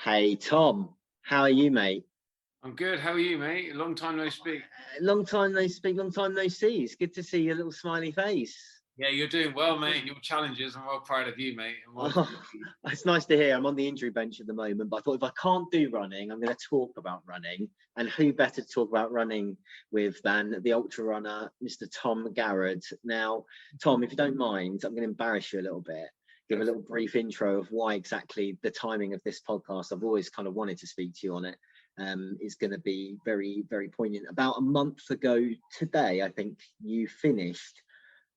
Hey Tom, how are you, mate? I'm good. How are you, mate? Long time no speak. Long time no speak, long time no see. It's good to see your little smiley face. Yeah, you're doing well, mate. And your challenges. I'm well proud of you, mate. And well done. Oh, it's nice to hear. I'm on the injury bench at the moment, but I thought if I can't do running, I'm going to talk about running. And who better to talk about running with than the ultra runner, Mr. Tom Garrod. Now, Tom, if you don't mind, I'm going to embarrass you a little bit. Give a little brief intro of why exactly the timing of this podcast. I've always kind of wanted to speak to you on it. Is going to be very, very poignant. About a month ago today, I think you finished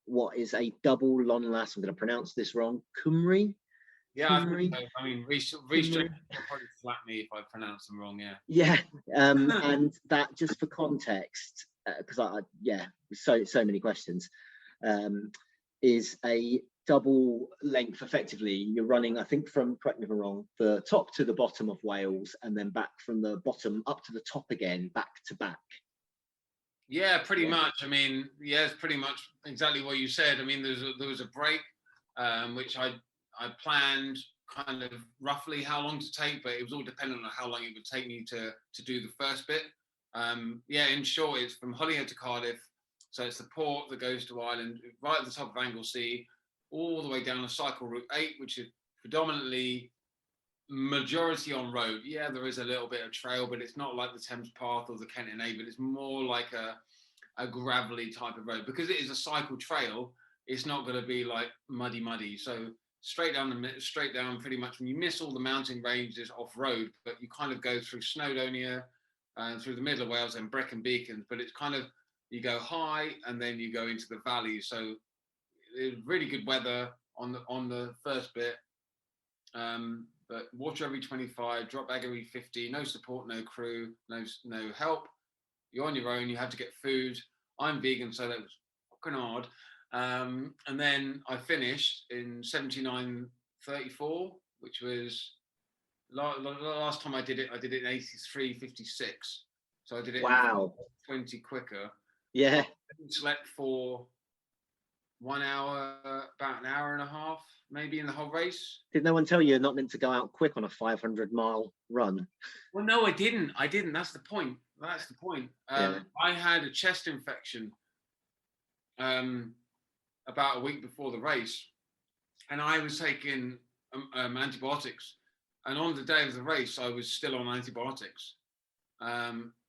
what is a double long last. I'm going to pronounce this wrong. Cymru. Yeah, I think so. I mean, Reece Cymru. will probably slap me if I pronounce them wrong. Yeah. Yeah, and that just for context, because so many questions. Is a double length. Effectively, you're running, I think, from, correct me if I'm wrong, the top to the bottom of Wales, and then back from the bottom up to the top again, back to back. Yeah, pretty much. I mean, yeah, it's pretty much exactly what you said. I mean, there was a break, which I planned kind of roughly how long to take, but it was all dependent on how long it would take me to do the first bit. Yeah, in short, it's from Holyhead to Cardiff. So it's the port that goes to Ireland, right at the top of Anglesey, all the way down a cycle route 8, which is predominantly majority on road. Yeah, there is a little bit of trail, but it's not like the Thames Path or the Kenton A, but it's more like a gravelly type of road. Because it is a cycle trail, it's not going to be like muddy. So straight down pretty much when you miss all the mountain ranges off road, but you kind of go through Snowdonia, through the middle of Wales and Brecon Beacons, but it's kind of, you go high and then you go into the valley. So it was really good weather on the first bit. But water every 25, drop bag every 50, no support, no crew, no help. You're on your own, you have to get food. I'm vegan, so that was fucking hard. And then I finished in 79:34, which was last time I did it in 83:56. So I did it Wow. in 20 quicker. Yeah. I slept for 1 hour, about an hour and a half, maybe, in the whole race. Did no one tell you you're not meant to go out quick on a 500-mile run? Well, no, I didn't. That's the point. Yeah. I had a chest infection about a week before the race, and I was taking antibiotics. And on the day of the race, I was still on antibiotics.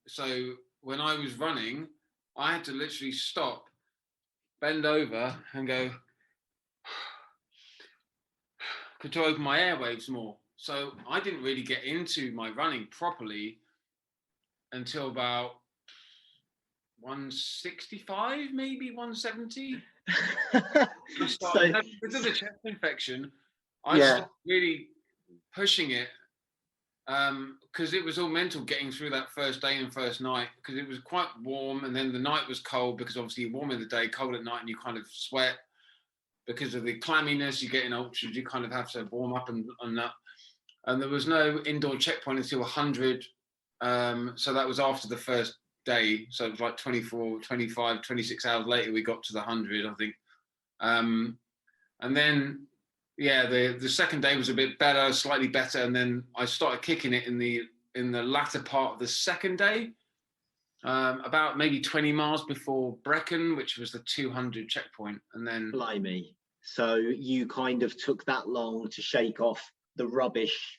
So when I was running, I had to literally stop, bend over, and go to open my airwaves more. So I didn't really get into my running properly until about 165, maybe 170. Because of the chest infection, I started really pushing it, because it was all mental getting through that first day and first night, because it was quite warm, and then the night was cold, because obviously you're warm in the day, cold at night, and you kind of sweat because of the clamminess you get in ultras. You kind of have to warm up and that. And there was no indoor checkpoint until 100. So that was after the first day. So it was like 24, 25, 26 hours later, we got to the 100, I think. And then, yeah, the second day was a bit better, slightly better. And then I started kicking it in the latter part of the second day, about maybe 20 miles before Brecon, which was the 200 checkpoint. And then... Blimey. So you kind of took that long to shake off the rubbish,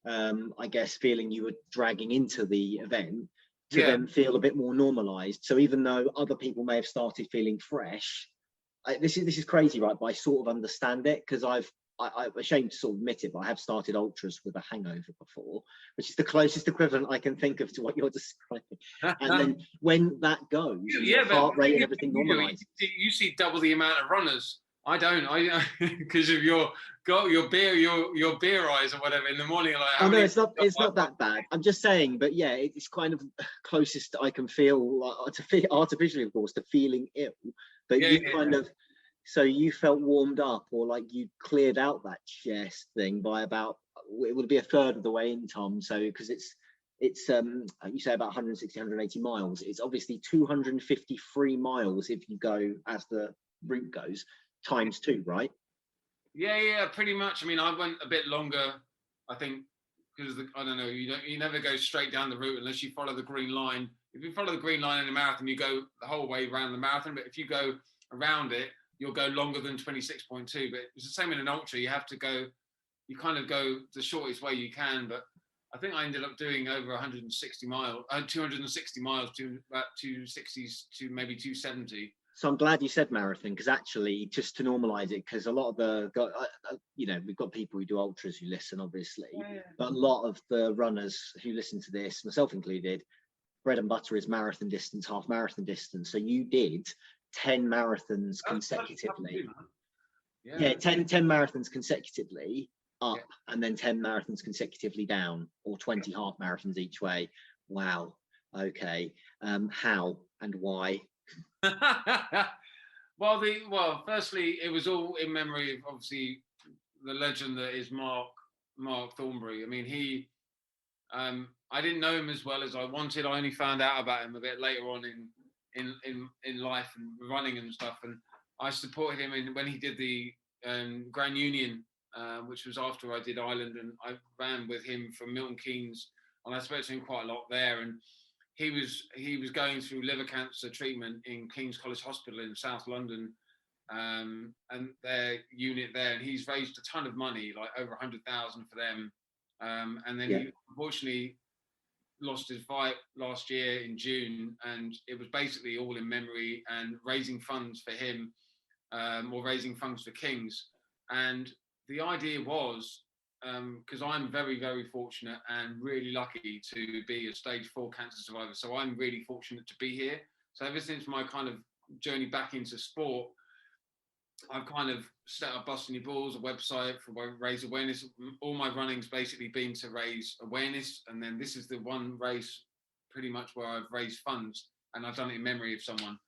I guess, feeling you were dragging into the event to then feel a bit more normalized. So even though other people may have started feeling fresh, this is crazy, right? But I sort of understand it, because I'm ashamed to sort of admit it, but I have started ultras with a hangover before, which is the closest equivalent I can think of to what you're describing. And then when that goes, your heart rate and everything normalizes. You see double the amount of runners. I don't. Because of your beer eyes or whatever in the morning. Like, oh no, it's not that bad. I'm just saying, but yeah, it's kind of closest I can feel, artificially, of course, to feeling ill. But so you felt warmed up, or like you cleared out that chest thing by about, it would be a third of the way in, Tom. So because it's you say about 160, 180 miles. It's obviously 253 miles if you go as the route goes, times 2, right? Yeah, pretty much. I mean, I went a bit longer, I think, because I don't know, you never go straight down the route unless you follow the green line. If you follow the green line in a marathon, you go the whole way around the marathon. But if you go around it, you'll go longer than 26.2. But it's the same in an ultra. You have to go, you kind of go the shortest way you can. But I think I ended up doing over 160 miles, 260 miles to about 260 to maybe 270. So I'm glad you said marathon, because actually, just to normalize it, because a lot of we've got people who do ultras who listen, obviously, but a lot of the runners who listen to this, myself included, bread and butter is marathon distance, half marathon distance. So you did 10 marathons consecutively. Yeah, 10 marathons consecutively up, and then 10 marathons consecutively down, or 20 half marathons each way. Wow. Okay. How and why? Well, firstly, it was all in memory of obviously the legend that is Mark Thornberry. I mean, I didn't know him as well as I wanted. I only found out about him a bit later on in life and running and stuff. And I supported him when he did the Grand Union, which was after I did Ireland, and I ran with him from Milton Keynes, and I spoke to him quite a lot there. And he was going through liver cancer treatment in King's College Hospital in South London, and their unit there, and he's raised a ton of money, like over 100,000 for them. And then he unfortunately lost his fight last year in June, and it was basically all in memory and raising funds for him, or raising funds for King's. And the idea was, because I'm very, very fortunate and really lucky to be a stage 4 cancer survivor. So I'm really fortunate to be here. So ever since my kind of journey back into sport, I've kind of set up Busting Your Balls, a website for raise awareness. All my running's basically been to raise awareness. And then this is the one race pretty much where I've raised funds, and I've done it in memory of someone.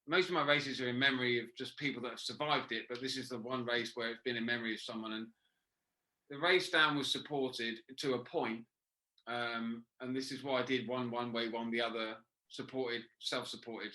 Most of my races are in memory of just people that have survived it, but this is the one race where it's been in memory of someone. And the race down was supported to a point, and this is why I did one way, one the other, supported, self-supported.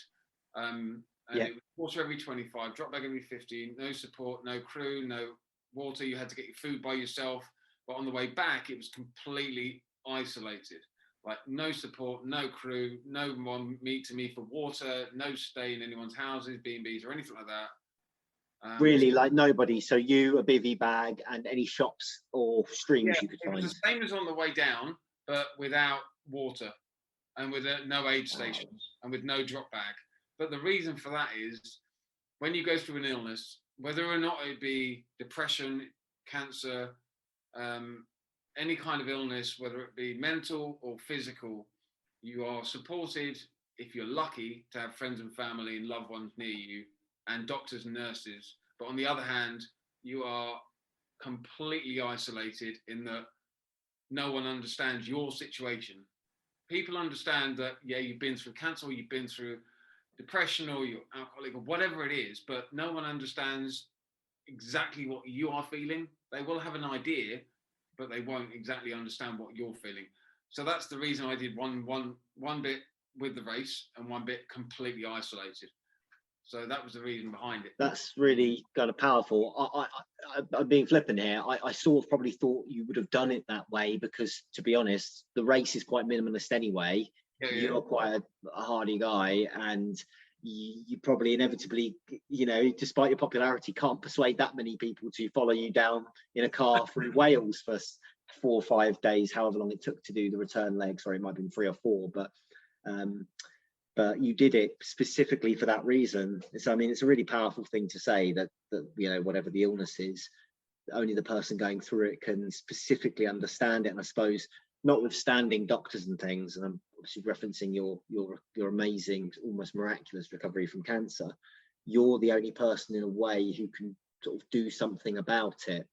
And it was water every 25, drop bag every 15, no support, no crew, no water. You had to get your food by yourself. But on the way back, it was completely isolated. Like no support, no crew, no one meet to me for water, no stay in anyone's houses, B&Bs or anything like that. Really, like nobody. So you, a bivvy bag, and any shops or streams you could find. It was the same as on the way down, but without water and with no aid stations and with no drop bag. But the reason for that is when you go through an illness, whether or not it be depression, cancer, any kind of illness, whether it be mental or physical, you are supported, if you're lucky, to have friends and family and loved ones near you and doctors and nurses. But on the other hand, you are completely isolated in that no one understands your situation. People understand that, you've been through cancer, or you've been through depression, or you're alcoholic, or whatever it is, but no one understands exactly what you are feeling. They will have an idea, but they won't exactly understand what you're feeling. So that's the reason I did one bit with the race and one bit completely isolated. So that was the reason behind it. That's really kind of powerful. I'm being flippant here. I sort of probably thought you would have done it that way because, to be honest, the race is quite minimalist anyway. You're quite a hardy guy, and you probably inevitably, despite your popularity, can't persuade that many people to follow you down in a car through Wales for 4 or 5 days, however long it took to do the return leg. Sorry, it might have been 3 or 4, but you did it specifically for that reason. So I mean, it's a really powerful thing to say that whatever the illness is, only the person going through it can specifically understand it. And I suppose, notwithstanding doctors and things, and I'm obviously referencing your amazing, almost miraculous recovery from cancer, you're the only person in a way who can sort of do something about it.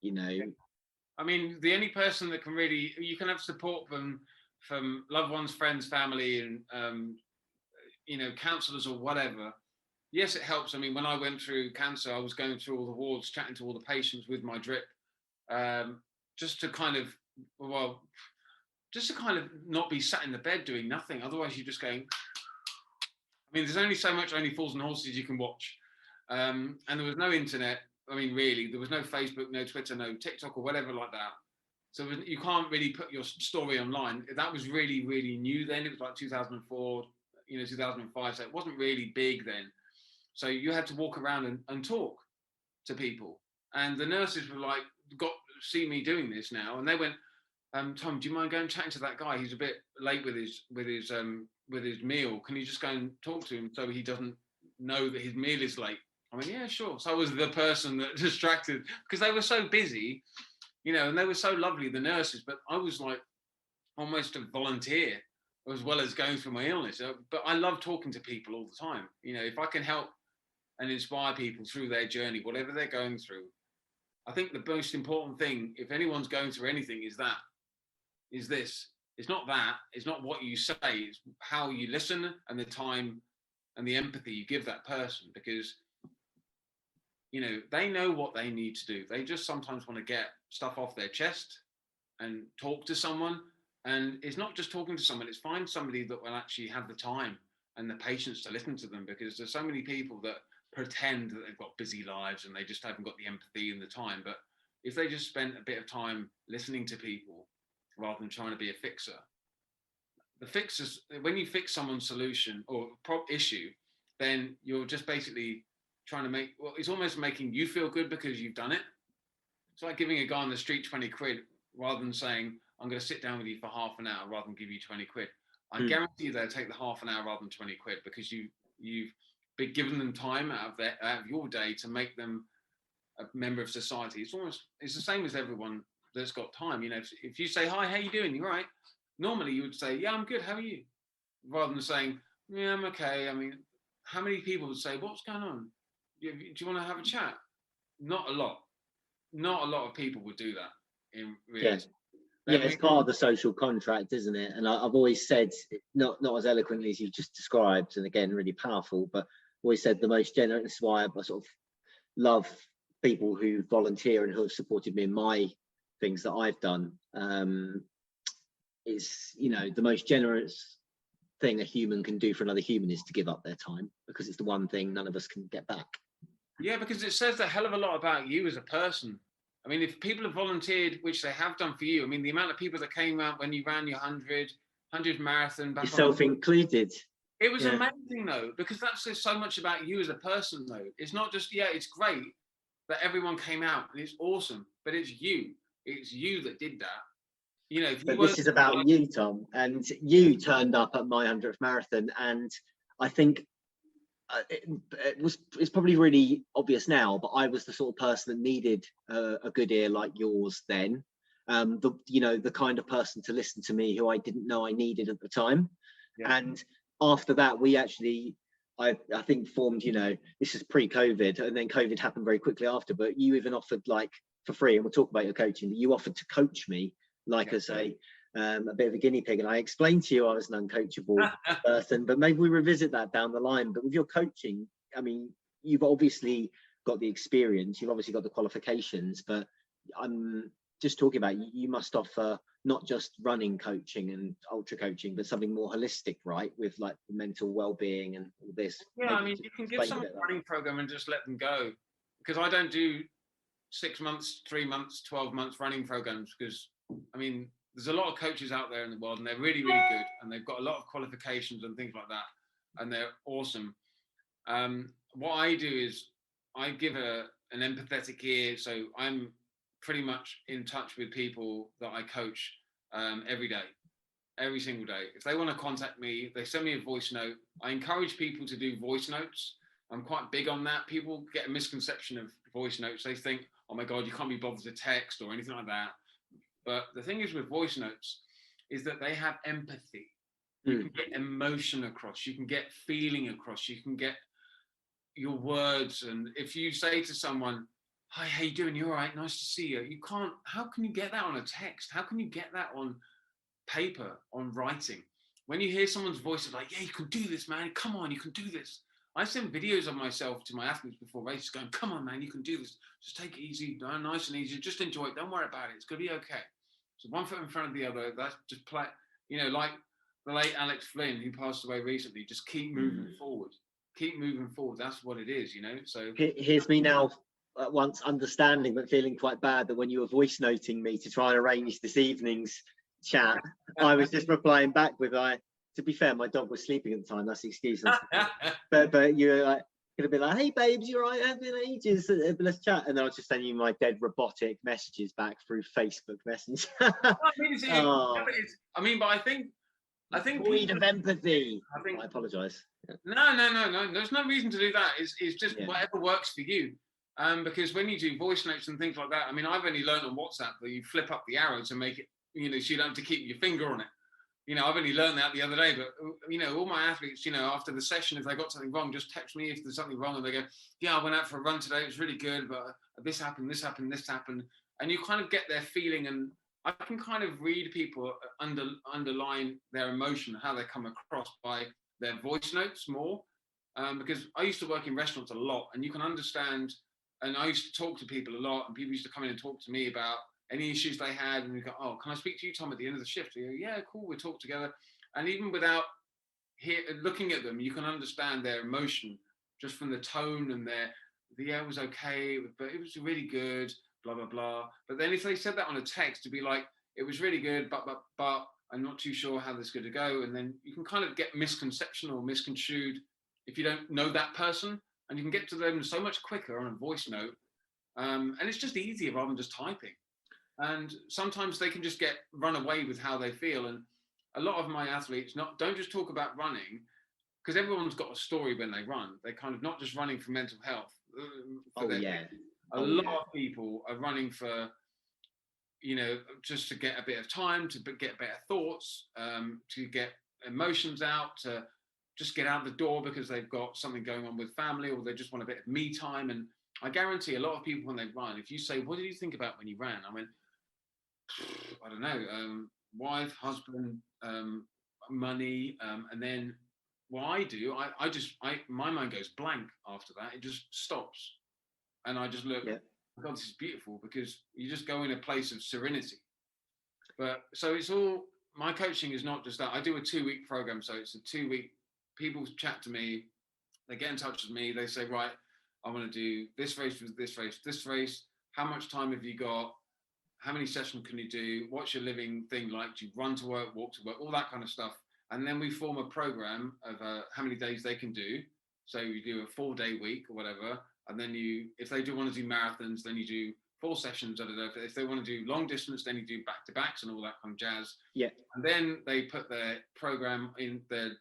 I mean, the only person that can really, you can have support from loved ones, friends, family, and counsellors or whatever. Yes, it helps. I mean, when I went through cancer, I was going through all the wards, chatting to all the patients with my drip, just to kind of not be sat in the bed doing nothing. Otherwise, you're just going. I mean, there's only so much Only Fools and Horses you can watch, and there was no internet. I mean, really, there was no Facebook, no Twitter, no TikTok or whatever like that. So you can't really put your story online. That was really, really new then. It was like 2004, 2005. So it wasn't really big then. So you had to walk around and talk to people. And the nurses were like, see me doing this now. And they went, Tom, do you mind going and chatting to that guy? He's a bit late with his meal. Can you just go and talk to him so he doesn't know that his meal is late? I went, yeah, sure. So I was the person that distracted, because they were so busy, and they were so lovely, the nurses, but I was like almost a volunteer as well as going through my illness. But I love talking to people all the time. If I can help and inspire people through their journey, whatever they're going through, I think the most important thing, if anyone's going through anything, is this. It's not that. It's not what you say. It's how you listen and the time and the empathy you give that person, because they know what they need to do. They just sometimes want to get stuff off their chest and talk to someone. And it's not just talking to someone, it's find somebody that will actually have the time and the patience to listen to them, because there's so many people that pretend that they've got busy lives and they just haven't got the empathy and the time. But if they just spent a bit of time listening to people rather than trying to be a fixer, the fixers, when you fix someone's solution or issue, then you're just basically trying to it's almost making you feel good because you've done it. It's like giving a guy on the street 20 quid rather than saying, I'm going to sit down with you for half an hour rather than give you 20 quid. I guarantee you they'll take the half an hour rather than 20 quid, because you've been giving them time out of your day to make them a member of society. It's the same as everyone that's got time. If you say, hi, how you doing? You're right. Normally you would say, yeah, I'm good. How are you? Rather than saying, yeah, I'm okay. I mean, how many people would say, what's going on? Do you want to have a chat? Not a lot. Not a lot of people would do that in reality. Yeah, it's part of the social contract, isn't it? And I've always said, not as eloquently as you just described, and again, really powerful, but always said the most generous. This is why I sort of love people who volunteer and who have supported me in my things that I've done. Is the most generous thing a human can do for another human is to give up their time, because it's the one thing none of us can get back. Yeah, because it says a hell of a lot about you as a person. I mean, if people have volunteered, which they have done for you, I mean, the amount of people that came out when you ran your 100 marathon, yourself included. It was amazing, though, because that says so much about you as a person, though. It's not just, it's great that everyone came out and it's awesome, but it's you. It's you that did that. But this is about you, Tom, and you turned up at my 100th marathon, and I think it's probably really obvious now, but I was the sort of person that needed a good ear like yours then. The kind of person to listen to me who I didn't know I needed at the time. Yeah. And after that, we actually, I think formed, this is pre-COVID, and then COVID happened very quickly after, but you even offered, like, for free, and we'll talk about your coaching, you offered to coach me like as a bit of a guinea pig. And I explained to you I was an uncoachable person, but maybe we revisit that down the line. But with your coaching, I mean, you've obviously got the experience, you've obviously got the qualifications, but I'm just talking about, you must offer not just running coaching and ultra coaching, but something more holistic, right? With like mental well-being and all this. Yeah, I mean, you can give someone a running program and just let them go, because I don't do 6 months, 3 months, 12 months running programs, because I mean, there's a lot of coaches out there in the world and they're really, really good, and they've got a lot of qualifications and things like that, and they're awesome. What I do is I give an empathetic ear. So I'm pretty much in touch with people that I coach every day, every single day. If they want to contact me, they send me a voice note. I encourage people to do voice notes. I'm quite big on that. People get a misconception of voice notes. They think, oh my God, you can't be bothered to text or anything like that. But the thing is with voice notes is that they have empathy. You can get emotion across. You can get feeling across. You can get your words. And if you say to someone, hi, how you doing? You all right? Nice to see you. You can't, how can you get that on a text? How can you get that on paper, on writing? When you hear someone's voice, it's like, yeah, you can do this, man. Come on, you can do this. I send videos of myself to my athletes before races going, come on, man, you can do this. Just take it easy, nice and easy. Just enjoy it. Don't worry about it. It's going to be okay. So one foot in front of the other. That's just play, like the late Alex Flynn, who passed away recently, just keep moving forward. Keep moving forward. That's what it is, So here's me now at once understanding but feeling quite bad that when you were voice noting me to try and arrange this evening's chat, I was just replying back with, to be fair, my dog was sleeping at the time, that's the excuse. But you were like, gonna be like, hey babes, you're right, I've been ages, let's chat. And then I was just sending you my dead robotic messages back through Facebook Messenger. I mean, but I think void of empathy. I apologize. No, there's no reason to do that. It's just whatever works for you. Because when you do voice notes and things like that, I mean, I've only learned on WhatsApp that you flip up the arrow to make it, so you don't have to keep your finger on it. I've only learned that the other day, but all my athletes, after the session, if they got something wrong, just text me if there's something wrong, and they go, yeah, I went out for a run today, it was really good, but this happened, and you kind of get their feeling, and I can kind of read people underline their emotion, how they come across by their voice notes more, because I used to work in restaurants a lot, and you can understand, and I used to talk to people a lot, and people used to come in and talk to me about any issues they had, and we go, oh, can I speak to you, Tom, at the end of the shift? You go, yeah, cool, we'll talk together. And even without looking at them, you can understand their emotion just from the tone and it was okay, but it was really good, blah, blah, blah. But then if they said that on a text, to be like, it was really good, but I'm not too sure how this is going to go. And then you can kind of get misconception or misconstrued if you don't know that person, and you can get to them so much quicker on a voice note. And it's just easier rather than just typing. And sometimes they can just run away with how they feel. And a lot of my athletes don't just talk about running, because everyone's got a story when they run. They're kind of not just running for mental health. A lot of people are running for, just to get a bit of time, to get better thoughts, to get emotions out, to just get out the door because they've got something going on with family, or they just want a bit of me time. And I guarantee a lot of people when they run, if you say, what did you think about when you ran? I went, I don't know, wife, husband, money, and then what I do, my mind goes blank after that. It just stops, and I just look. Yeah. God, this is beautiful, because you just go in a place of serenity. But so it's all, my coaching is not just that. I do a 2-week program, so it's a 2-week. People chat to me, they get in touch with me, they say, right, I want to do this race with this race. How much time have you got? How many sessions can you do? What's your living thing like? Do you run to work, walk to work, all that kind of stuff? And then we form a program of how many days they can do. So you do a 4-day week or whatever. And then if they do want to do marathons, then you do 4 sessions. If they want to do long distance, then you do back-to-backs and all that kind of jazz. Yeah. And then they put their program in, their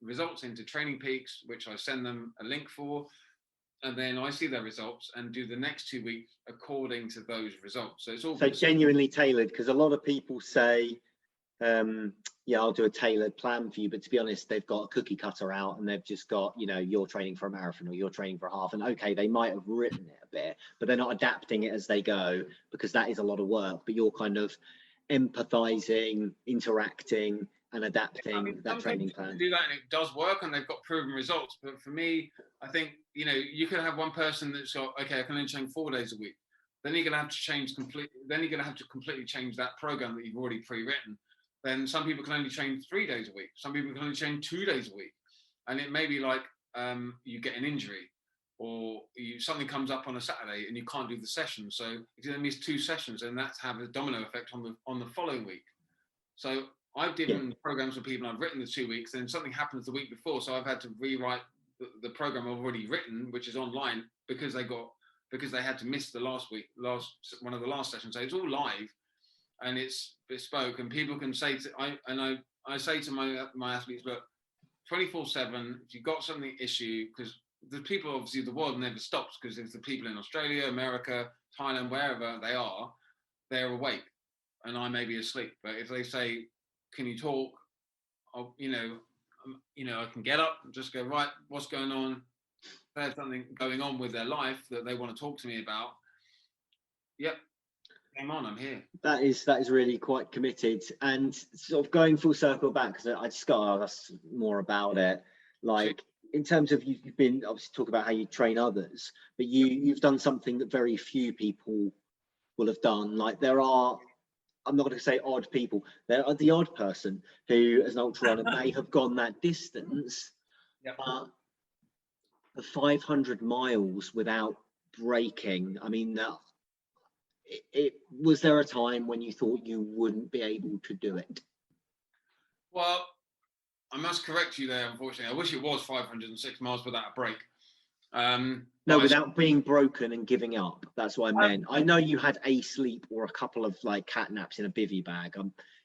results into Training Peaks, which I send them a link for. And then I see their results and do the next 2 weeks according to those results. So it's all genuinely tailored, because a lot of people say, yeah, I'll do a tailored plan for you. But to be honest, they've got a cookie cutter out, and they've just got, you're training for a marathon or you're training for a half. And okay, they might have written it a bit, but they're not adapting it as they go, because that is a lot of work. But you're kind of empathizing, interacting, and adapting that training plan. Do that, and it does work, and they've got proven results. But for me, I think you could have one person that's got, okay, I can only train 4 days a week. Then you're gonna have to change completely. Then you're gonna have to completely change that program that you've already pre-written. Then some people can only train 3 days a week. Some people can only train 2 days a week, and it may be like you get an injury, or something comes up on a Saturday and you can't do the session. So if you then miss 2 sessions, then that's have a domino effect on the following week. So I've given programs for people, I've written the 2 weeks, then something happens the week before, so I've had to rewrite the program I've already written, which is online, because they had to miss the one of the last sessions. So it's all live and it's bespoke, and people can say I say to my athletes, look, 24/7, if you've got something issue, because the people, obviously the world never stops, because if the people in Australia, America, Thailand, wherever they are, they're awake and I may be asleep. But if they say, can you talk? I can get up and just go, right, what's going on? There's something going on with their life that they want to talk to me about. Yep, game on, I'm here. That is really quite committed. And sort of going full circle back, because I just got to ask more about it. Like, in terms of, you've been obviously talking about how you train others, but you've done something that very few people will have done. Like, there are, I'm not going to say odd people, there are the odd person who, as an ultra runner, may have gone that distance, yep. The 500 miles without breaking, I mean, was there a time when you thought you wouldn't be able to do it? Well, I must correct you there, unfortunately. I wish it was 506 miles without a break. No, without being broken and giving up. That's what I meant. I know you had a sleep or a couple of like cat naps in a bivvy bag.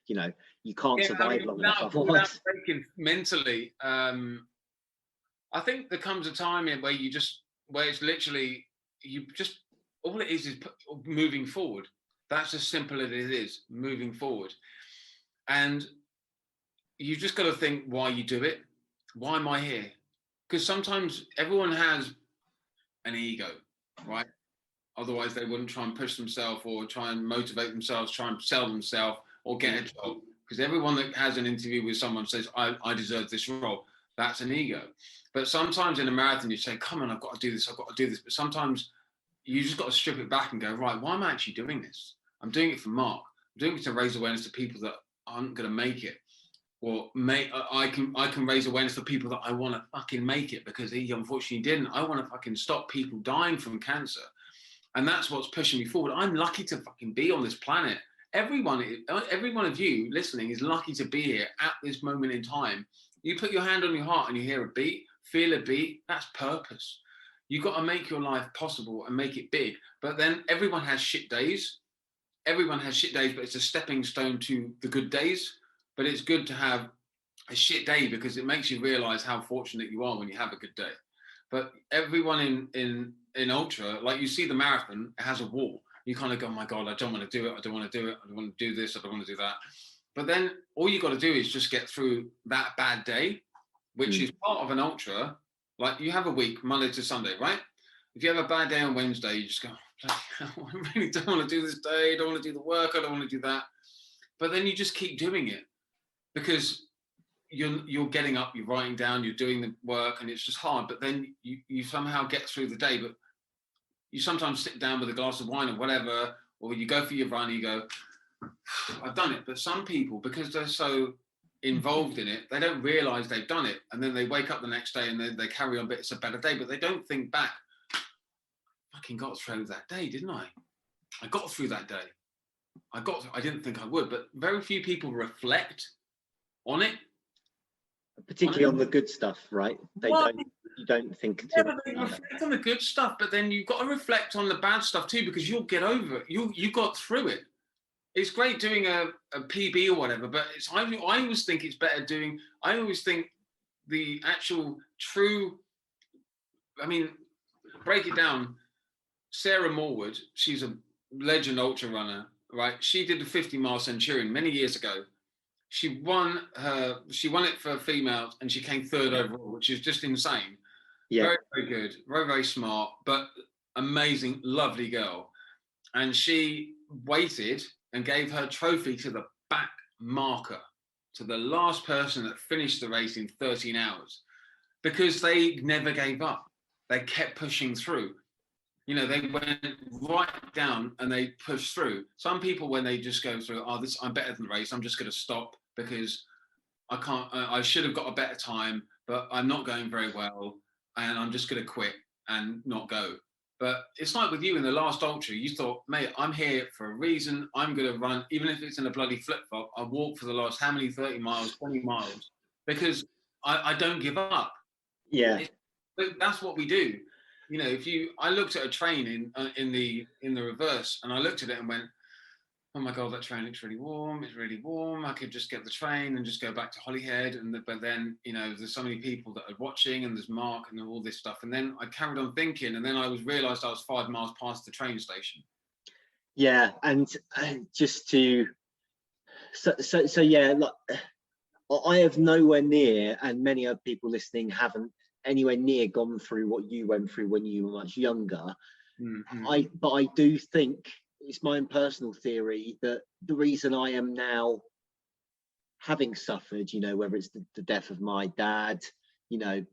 You know, you can't survive long enough otherwise. Without breaking mentally, I think there comes a time where where it's literally, all it is moving forward. That's as simple as it is, moving forward. And you just got to think why you do it. Why am I here? Because sometimes everyone has an ego, right? Otherwise they wouldn't try and push themselves or try and motivate themselves, try and sell themselves or get a job. Because everyone that has an interview with someone says, I deserve this role. That's an ego. But sometimes in a marathon you say, come on, I've got to do this, I've got to do this. But sometimes you just got to strip it back and go, right, why am I actually doing this? I'm doing it for Mark. I'm doing it to raise awareness to people that aren't going to make it. Or I can raise awareness for people that I want to fucking make it because he unfortunately didn't. I want to fucking stop people dying from cancer. And that's what's pushing me forward. I'm lucky to fucking be on this planet. Every one of you listening is lucky to be here at this moment in time. You put your hand on your heart and you hear a beat, feel a beat, that's purpose. You've got to make your life possible and make it big. But then everyone has shit days. Everyone has shit days, but it's a stepping stone to the good days. But it's good to have a shit day because it makes you realize how fortunate you are when you have a good day. But everyone in ultra, like you see the marathon, it has a wall. You kind of go, oh my God, I don't want to do it. I don't want to do it. I don't want to do this. I don't want to do that. But then all you got to do is just get through that bad day, which is part of an ultra. Like you have a week, Monday to Sunday, right? If you have a bad day on Wednesday, you just go, I really don't want to do this day. I don't want to do the work. I don't want to do that. But then you just keep doing it. Because you're getting up, you're writing down, you're doing the work, and it's just hard. But then you somehow get through the day. But you sometimes sit down with a glass of wine or whatever, or you go for your run and you go, I've done it. But some people, because they're so involved in it, they don't realize they've done it. And then they wake up the next day and they carry on, but it's a better day. But they don't think back, I fucking got through that day, didn't I? I got through that day. I didn't think I would, but very few people reflect on it, particularly on the good stuff, right? You don't think they reflect on the good stuff, but then you've got to reflect on the bad stuff too, because you'll get over it. You got through it. It's great doing a PB or whatever, but I always think it's better doing. I always think the actual true. I mean, break it down. Sarah Morwood, she's a legend ultra runner, right? She did the 50-mile Centurion many years ago. She won it for females and she came third overall, which is just insane. Yeah. Very, very good. Very, very smart, but amazing, lovely girl. And she waited and gave her trophy to the back marker, to the last person that finished the race in 13 hours, because they never gave up. They kept pushing through. You know, they went right down and they pushed through. Some people, when they just go through, I'm better than the race, I'm just going to stop because I can't, I should have got a better time, but I'm not going very well and I'm just going to quit and not go. But it's like with you in the last ultra, you thought, mate, I'm here for a reason. I'm going to run, even if it's in a bloody flip-flop, I walk for the last, how many, 30 miles, 20 miles, because I don't give up. Yeah. But that's what we do. You know, I looked at a train in the reverse and I looked at it and went, oh my God, that train looks really warm. It's really warm. I could just get the train and just go back to Holyhead. But then, you know, there's so many people that are watching and there's Mark and all this stuff. And then I carried on thinking and then I realised I was 5 miles past the train station. Yeah. And just to, so yeah, like, I have nowhere near, and many other people listening haven't anywhere near gone through what you went through when you were much younger. Mm-hmm. But I do think, it's my own personal theory, that the reason I am now having suffered, you know, whether it's the death of my dad, you know,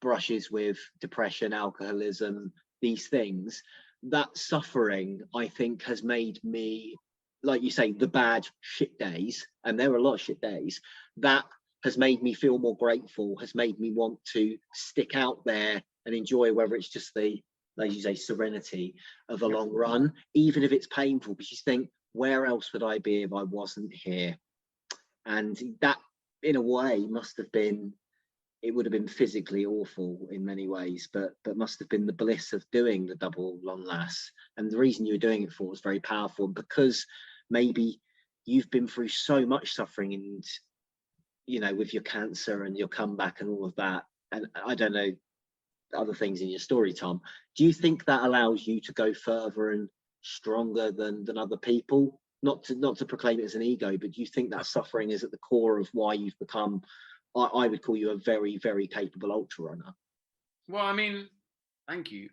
brushes with depression, alcoholism, these things, that suffering, I think, has made me, like you say, the bad shit days, and there were a lot of shit days, that has made me feel more grateful, has made me want to stick out there and enjoy, whether it's just the as you say, serenity of a long run, even if it's painful, because you think, where else would I be if I wasn't here? And that, in a way, it would have been physically awful in many ways, but must have been the bliss of doing the double long lass. And the reason you were doing it for was very powerful, because maybe you've been through so much suffering, and with your cancer and your comeback and all of that. And I don't know other things in your story, Tom. Do you think that allows you to go further and stronger than other people? Not to proclaim it as an ego, but do you think that suffering is at the core of why you've become, I would call you, a very, very capable ultra runner? Well, I mean, thank you,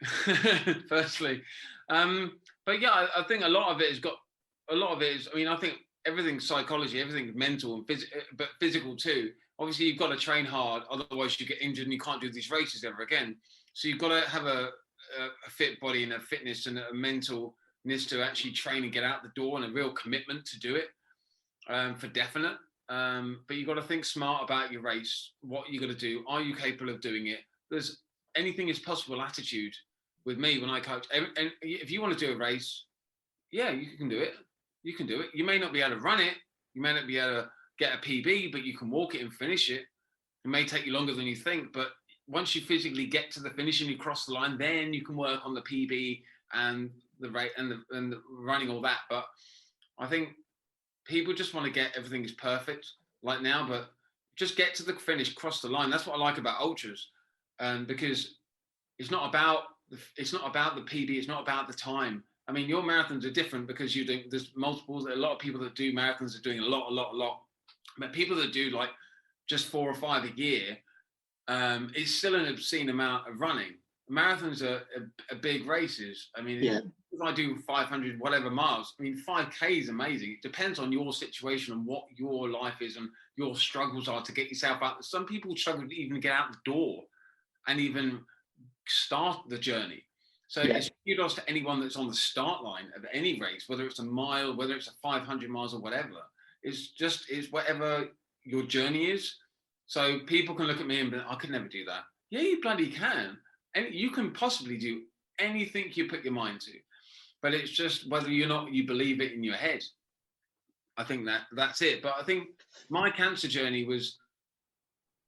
firstly. But yeah, I think a lot of it is, I mean, I think everything's psychology, everything's mental, and but physical too. Obviously, you've got to train hard, otherwise you get injured and you can't do these races ever again. So you've got to have a fit body and a fitness and a mentalness to actually train and get out the door, and a real commitment to do it, for definite. But you've got to think smart about your race, what you're going to do. Are you capable of doing it? There's anything is possible attitude with me when I coach. And if you want to do a race, yeah, you can do it. You can do it. You may not be able to run it. You may not be able to get a PB, but you can walk it and finish it. It may take you longer than you think, but once you physically get to the finish and you cross the line, then you can work on the PB and the rate and the running, all that. But I think people just want to get everything is perfect like now, but just get to the finish, cross the line. That's what I like about ultras, because it's not about the PB. It's not about the time. I mean, your marathons are different because there's multiples. A lot of people that do marathons are doing a lot. But people that do like just 4 or 5 a year, it's still an obscene amount of running. Marathons are big races. I mean, if I do 500 whatever miles, I mean, 5K is amazing. It depends on your situation and what your life is and your struggles are to get yourself out. Some people struggle to even get out the door and even start the journey. So it's kudos to anyone that's on the start line of any race, whether it's a mile, whether it's a 500 miles or whatever. It's whatever your journey is. So people can look at me and be like, I could never do that. Yeah, you bloody can. And you can possibly do anything you put your mind to. But it's just whether you believe it in your head. I think that's it. But I think my cancer journey was,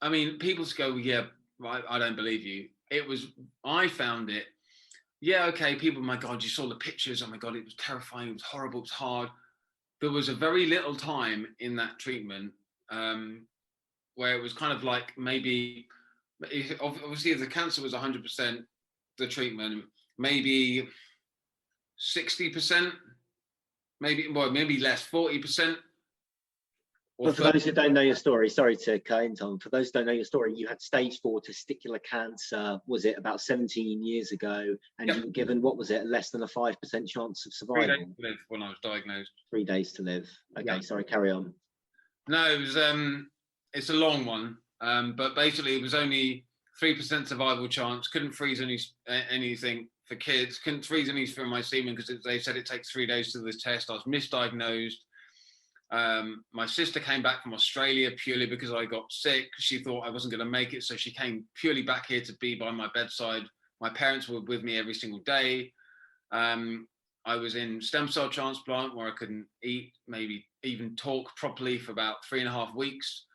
I mean, people go, yeah, I don't believe you. I found it. Yeah, okay, people, my God, you saw the pictures. Oh my God, it was terrifying. It was horrible. It was hard. There was a very little time in that treatment where it was kind of like maybe, obviously if the cancer was 100% the treatment, maybe 60%, maybe less, 40%. But for those who don't know your story, sorry to cut in, Tom. For those who don't know your story, you had stage 4 testicular cancer, was it about 17 years ago? And you were given, what was it, less than a 5% chance of survival? 3 days to live when I was diagnosed. 3 days to live. Okay, sorry, carry on. No, it was, it's a long one. But basically it was only 3% survival chance. Couldn't freeze anything for kids. Couldn't freeze anything for my semen because they said it takes 3 days to do this test. I was misdiagnosed. My sister came back from Australia purely because I got sick. She thought I wasn't going to make it, so she came purely back here to be by my bedside. My parents were with me every single day. I was in stem cell transplant where I couldn't eat, maybe even talk properly for about 3.5 weeks.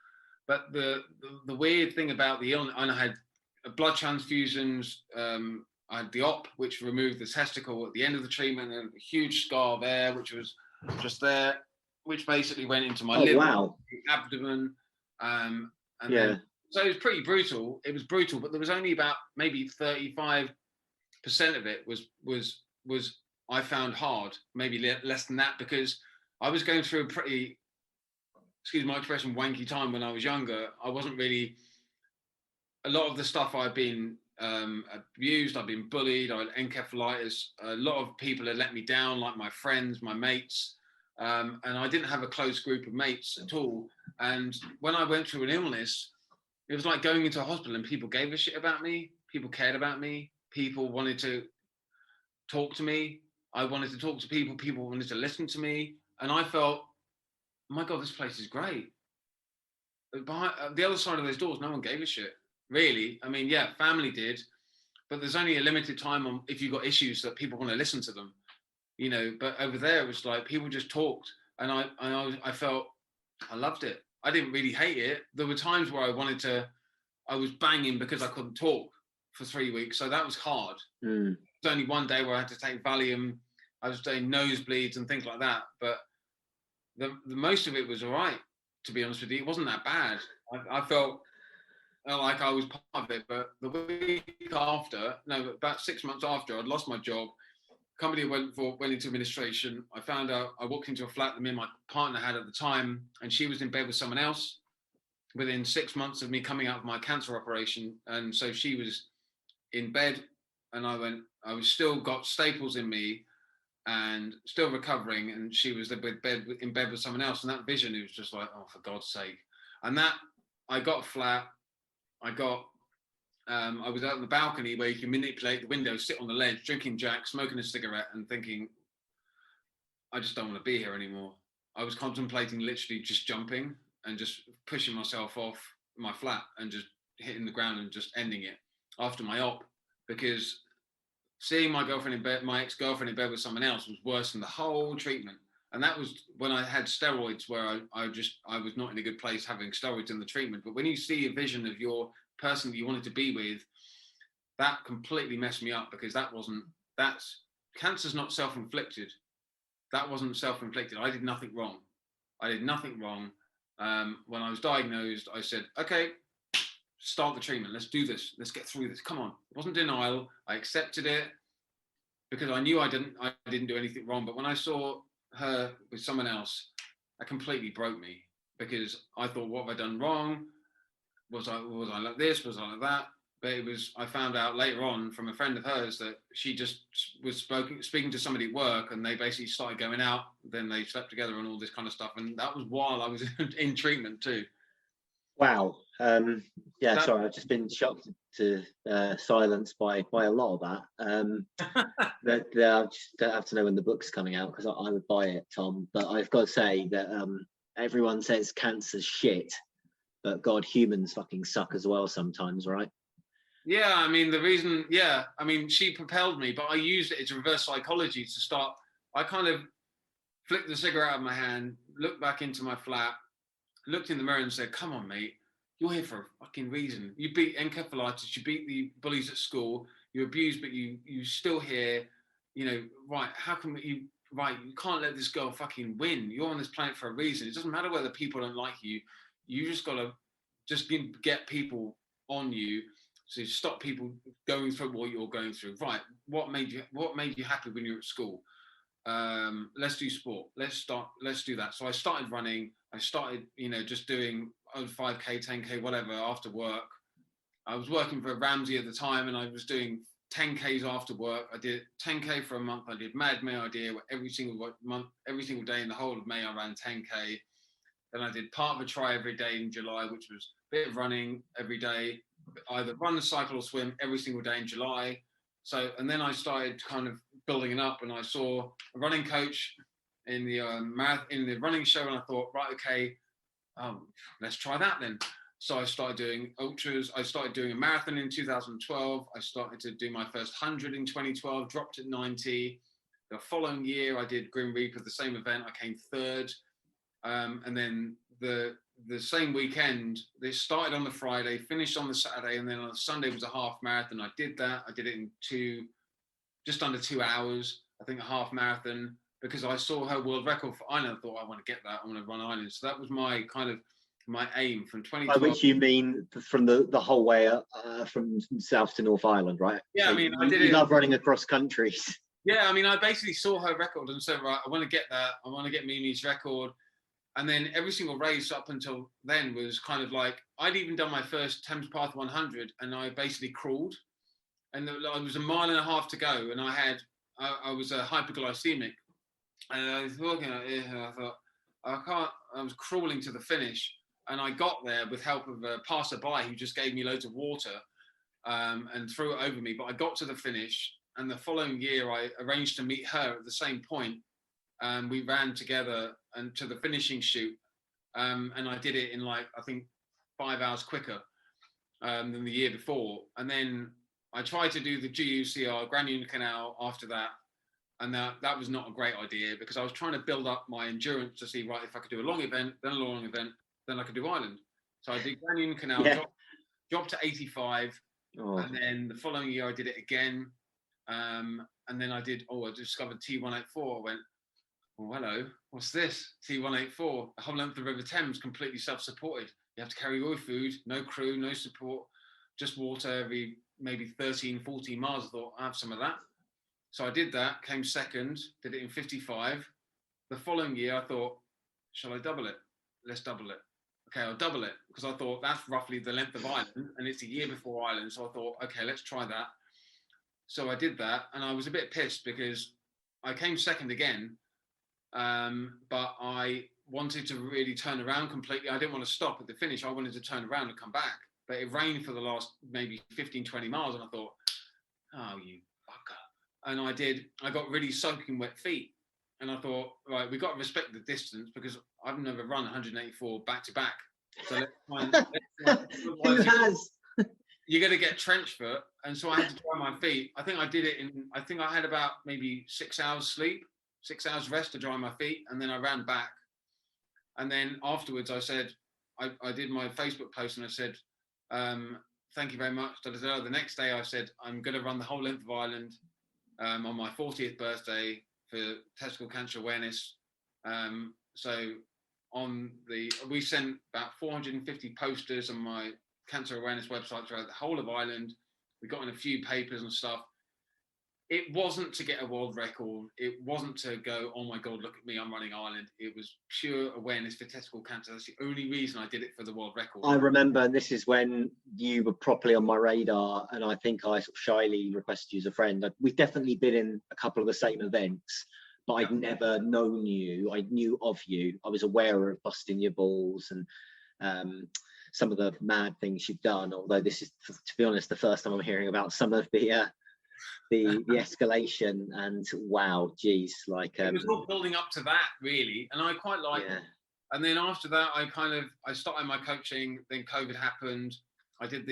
But the weird thing about the illness, and I had blood transfusions. I had the op, which removed the testicle at the end of the treatment, and a huge scar there, which was just there, which basically went into my liver, abdomen, then, so it was pretty brutal. It was brutal, but there was only about maybe 35% of it was I found hard, maybe less than that, because I was going through a pretty, excuse my expression, wanky time when I was younger. I wasn't really, a lot of the stuff I've been abused, I've been bullied, I had encephalitis. A lot of people had let me down, like my friends, my mates. And I didn't have a close group of mates at all. And when I went through an illness, it was like going into a hospital and people gave a shit about me. People cared about me. People wanted to talk to me. I wanted to talk to people. People wanted to listen to me. And I felt, oh my God, this place is great. But behind the other side of those doors, no one gave a shit, really. I mean, yeah, family did. but there's only a limited time on if you've got issues that people want to listen to them, you know. But over there, it was like people just talked, and I felt I loved it. I didn't really hate it. There were times where I was banging because I couldn't talk for 3 weeks, so that was hard. Mm. There's only one day where I had to take Valium. I was doing nosebleeds and things like that, but the most of it was all right. To be honest with you, it wasn't that bad. I felt like I was part of it, but the week after, no, about 6 months after, I'd lost my job. Company went into administration. I found out, I walked into a flat that me and my partner had at the time, and she was in bed with someone else within 6 months of me coming out of my cancer operation. And so she was in bed, and I was still got staples in me and still recovering, and she was in bed with someone else. And that vision, it was just like, oh, for God's sake. And that, I got a flat. I was out on the balcony where you can manipulate the window, sit on the ledge, drinking Jack, smoking a cigarette, and thinking, I just don't want to be here anymore. I was contemplating literally just jumping and just pushing myself off my flat and just hitting the ground and just ending it after my op, because seeing my ex-girlfriend in bed with someone else was worse than the whole treatment. And that was when I had steroids, where I was not in a good place having steroids in the treatment. But when you see a vision of your person that you wanted to be with, that completely messed me up, because cancer's not self-inflicted. That wasn't self-inflicted. I did nothing wrong. When I was diagnosed, I said, okay, start the treatment. Let's do this. Let's get through this. Come on. It wasn't denial. I accepted it because I knew I didn't do anything wrong. But when I saw her with someone else, that completely broke me, because I thought, what have I done wrong? Was I like this? Was I like that? But I found out later on from a friend of hers that she just was speaking to somebody at work, and they basically started going out. Then they slept together and all this kind of stuff. And that was while I was in treatment too. Wow. Sorry, I've just been shocked to silence by a lot of that. I just have to know when the book's coming out, because I would buy it, Tom. But I've got to say that everyone says cancer's shit, but God, humans fucking suck as well sometimes, right? Yeah, I mean, she propelled me, but I used it as reverse psychology to start. I kind of flicked the cigarette out of my hand, looked back into my flat, looked in the mirror and said, come on, mate, you're here for a fucking reason. You beat encephalitis, you beat the bullies at school, you abused, but you still here, you know, right, you can't let this girl fucking win. You're on this planet for a reason. It doesn't matter whether people don't like you. You just got to get people on you. So stop people going through what you're going through. Right. What made you happy when you were at school? Let's do sport. Let's do that. So I started running. I started, just doing 5K, 10K, whatever after work. I was working for Ramsey at the time, and I was doing 10Ks after work. I did 10K for a month. I did Mad May Idea, where every single month, every single day in the whole of May, I ran 10K. Then I did part of a try every day in July, which was a bit of running every day, either run, cycle, or swim every single day in July. So, and then I started kind of building it up, and I saw a running coach in the running show, and I thought, right, okay, let's try that then. So I started doing ultras. I started doing a marathon in 2012. I started to do my first 100 in 2012, dropped at 90. The following year, I did Grim Reaper, the same event. I came third. And then the same weekend, they started on the Friday, finished on the Saturday, and then on the Sunday was a half marathon. I did that. I did it in just under 2 hours, I think, a half marathon, because I saw her world record for Ireland. I thought, I want to get that. I want to run Ireland. So that was my aim from 2012. By which you mean from the whole way up, from South to North Ireland, right? Yeah, so I mean, you love running across countries. Yeah, I mean, I basically saw her record and said, right, I want to get that. I want to get Mimi's record. And then every single race up until then was kind of like, I'd even done my first Thames Path 100, and I basically crawled. And it was a mile and a half to go, and I was hypoglycemic. And I was walking out here, and I thought, I was crawling to the finish. And I got there with help of a passerby who just gave me loads of water and threw it over me. But I got to the finish, and the following year I arranged to meet her at the same point. We ran together and to the finishing shoot, and I did it in I think 5 hours quicker than the year before. And then I tried to do the GUCR, Grand Union Canal, after that. And that was not a great idea because I was trying to build up my endurance to see, right, if I could do a long event, then a long event, then I could do Ireland. So I did Grand Union Canal, dropped to 85. And then the following year I did it again. And then I discovered T184. I went, well, hello, what's this? T184, the whole length of the River Thames, completely self-supported. You have to carry all your food, no crew, no support, just water every maybe 13, 14 miles. I thought, I'll have some of that. So I did that, came second, did it in 55. The following year, I thought, shall I double it? Let's double it. Okay, I'll double it because I thought that's roughly the length of Ireland and it's a year before Ireland. So I thought, okay, let's try that. So I did that and I was a bit pissed because I came second again, but I wanted to really turn around completely. I didn't want to stop at the finish. I wanted to turn around and come back. But it rained for the last maybe 15, 20 miles and I thought, oh, you fucker. And I got really soaking wet feet. And I thought, right, we've got to respect the distance because I've never run 184 back to back. So let's find, who has? You're going to get trench foot. And so I had to dry my feet. I think I had about maybe 6 hours sleep, 6 hours rest to dry my feet. And then I ran back. And then afterwards I said, I did my Facebook post and I said, thank you very much. The next day I said, I'm going to run the whole length of Ireland. On my 40th birthday for testicle cancer awareness. So we sent about 450 posters on my cancer awareness website throughout the whole of Ireland. We got in a few papers and stuff. It wasn't to get a world record. It wasn't to go, oh my God, look at me, I'm running Ireland. It was pure awareness for testicle cancer. That's the only reason I did it for the world record. I remember this is when you were properly on my radar and I think I sort of shyly requested you as a friend. We've definitely been in a couple of the same events, but I'd never known you. I knew of you. I was aware of busting your balls and some of the mad things you've done, although this is, to be honest, the first time I'm hearing about some of the escalation. And wow, geez, like it was all building up to that really, and I quite like it. And then after that I started my coaching. Then COVID happened. I did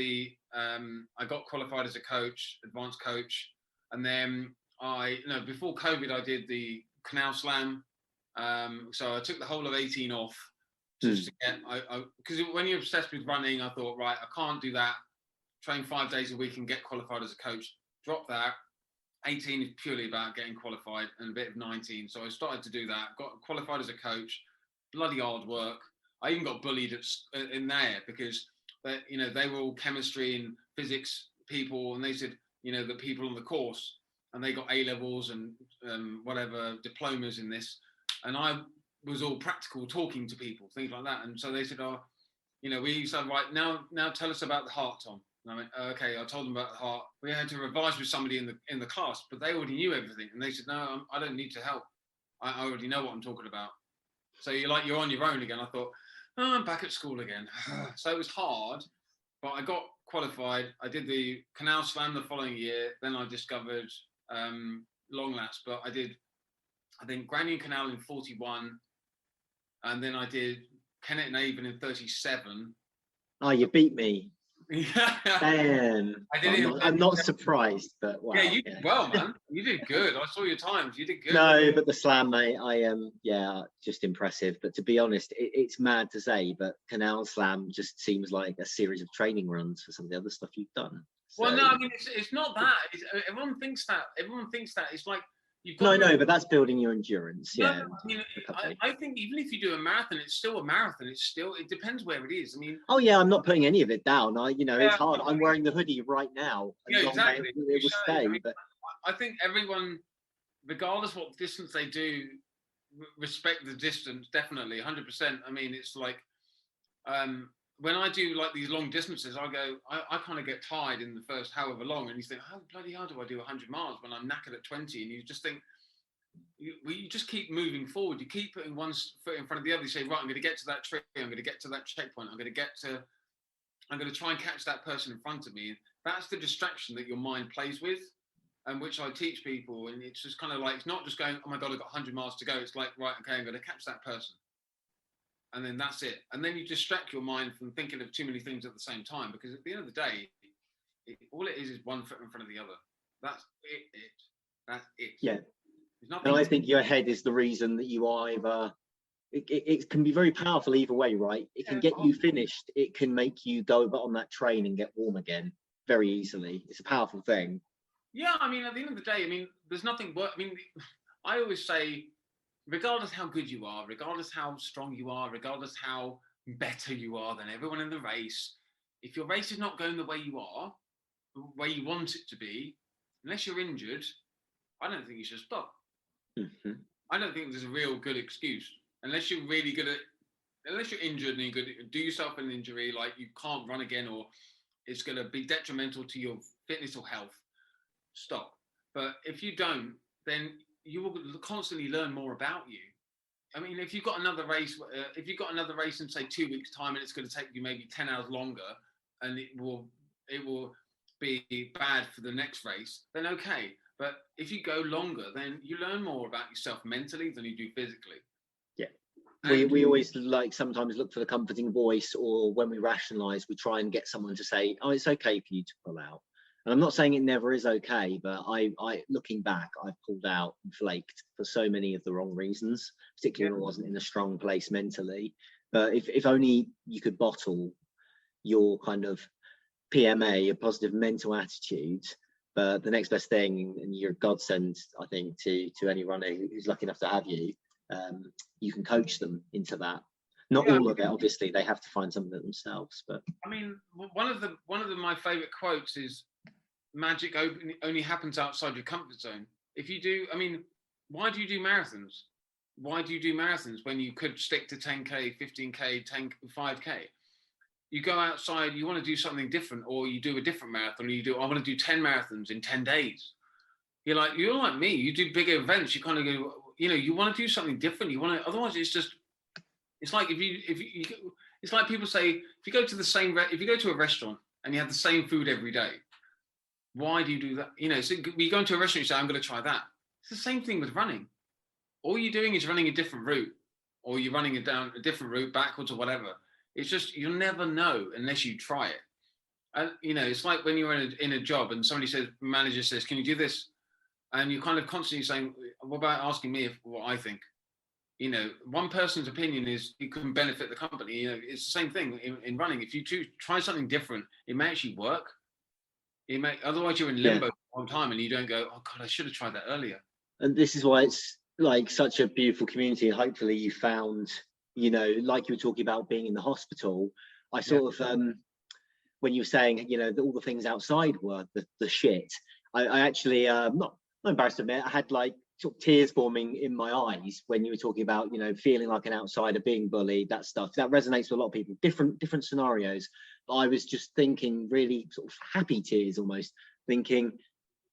I got qualified as a coach, advanced coach, and then before COVID I did the Canal Slam. So I took the whole of 18 off just to get because when you're obsessed with running, I thought, right, I can't do that. Train 5 days a week and get qualified as a coach. Drop that. 18 is purely about getting qualified and a bit of 19. So I started to do that, got qualified as a coach, bloody hard work. I even got bullied in there because they were all chemistry and physics people. And they said, the people on the course and they got A-levels and whatever diplomas in this. And I was all practical talking to people, things like that. And so they said, we said, right, now tell us about the heart, Tom. And I went, okay, I told them about the heart. We had to revise with somebody in the class, but they already knew everything. And they said, no, I don't need to help. I already know what I'm talking about. So you're on your own again. I thought, oh, I'm back at school again. So it was hard, but I got qualified. I did the Canal Slam the following year. Then I discovered long laps, but I think Grand Union Canal in 41. And then I did Kennet and Avon in 37. Oh, you beat me. Damn. I'm not surprised, but wow. Yeah, you did well, man. You did good. I saw your times. You did good. No, but the slam, mate, I am, just impressive. But to be honest, it's mad to say, but Canal Slam just seems like a series of training runs for some of the other stuff you've done. So, well, no, I mean, it's not that. Everyone thinks that. It's like, but that's building your endurance. No, I think even if you do a marathon, it's still a marathon. It depends where it is. I mean, oh yeah, I'm not putting any of it down. It's hard. I'm wearing the hoodie right now. Yeah, exactly. It will stay. But I think everyone, regardless what distance they do, respect the distance. Definitely, 100%. I mean, it's like when I do like these long distances, I kind of get tired in the first however long, and you think, how bloody hell do I do 100 miles when I'm knackered at 20? And you just think, you just keep moving forward. You keep putting one foot in front of the other. You say, right, I'm going to get to that tree. I'm going to get to that checkpoint. I'm going to try and catch that person in front of me. That's the distraction that your mind plays with, and which I teach people. And it's just kind of like, it's not just going, oh my God, I've got 100 miles to go. It's like, right, okay, I'm going to catch that person. And then that's it. And then you distract your mind from thinking of too many things at the same time, because at the end of the day, all it is one foot in front of the other. That's that's it. Yeah. There's nothing. And I think your head is the reason that you either. It can be very powerful either way, right? It can get you finished. It can make you go on that train and get warm again very easily. It's a powerful thing. Yeah, I mean, at the end of the day, I mean, there's nothing. I mean, I always say, regardless how good you are, regardless how strong you are, regardless how better you are than everyone in the race, if your race is not going the way you are, the way you want it to be, unless you're injured, I don't think you should stop. Mm-hmm. I don't think there's a real good excuse. Unless you're really good at, unless you're injured and you're going to do yourself an injury, like you can't run again, or it's going to be detrimental to your fitness or health, stop. But if you don't, then you will constantly learn more about you. I mean, if you've got another race, in say 2 weeks' time, and it's going to take you maybe 10 hours longer, and it will be bad for the next race, then okay. But if you go longer, then you learn more about yourself mentally than you do physically. We always sometimes look for the comforting voice, or when we rationalize, we try and get someone to say, oh, it's okay for you to pull out. And I'm not saying it never is okay, but I looking back, I've pulled out and flaked for so many of the wrong reasons, particularly when I wasn't in a strong place mentally. But if only you could bottle your kind of PMA, your positive mental attitude, but the next best thing, and you're a godsend, I think, to any runner who's lucky enough to have you, you can coach them into that. Not all of it, obviously, they have to find something themselves. But I mean, one of my favorite quotes is, magic only happens outside your comfort zone. If you do, I mean, why do you do marathons? Why do you do marathons when you could stick to 10K, 15K, 5K? You go outside, you want to do something different, or you do a different marathon, or I want to do 10 marathons in 10 days. You're like me, you do bigger events, you kind of go, you want to do something different. Otherwise it's like it's like people say, if you go to a restaurant and you have the same food every day, why do you do that? So you go into a restaurant, you say, I'm going to try that. It's the same thing with running. All you're doing is running a different route, or you're running down a different route backwards or whatever. It's just, you'll never know unless you try it. And, it's like when you're in a job and manager says, can you do this? And you're kind of constantly saying, what about asking me what I think? One person's opinion you can benefit the company. It's the same thing in running. If you try something different, it may actually work. Otherwise you're in limbo for a long time and you don't go, oh God, I should have tried that earlier. And this is why it's like such a beautiful community. Hopefully you found, like you were talking about being in the hospital, I sort of, when you were saying, all the things outside were the shit, I actually, not embarrassed to admit, I had sort of tears forming in my eyes when you were talking about, feeling like an outsider, being bullied, that stuff. That resonates with a lot of people, different scenarios. But I was just thinking really sort of happy tears almost, thinking,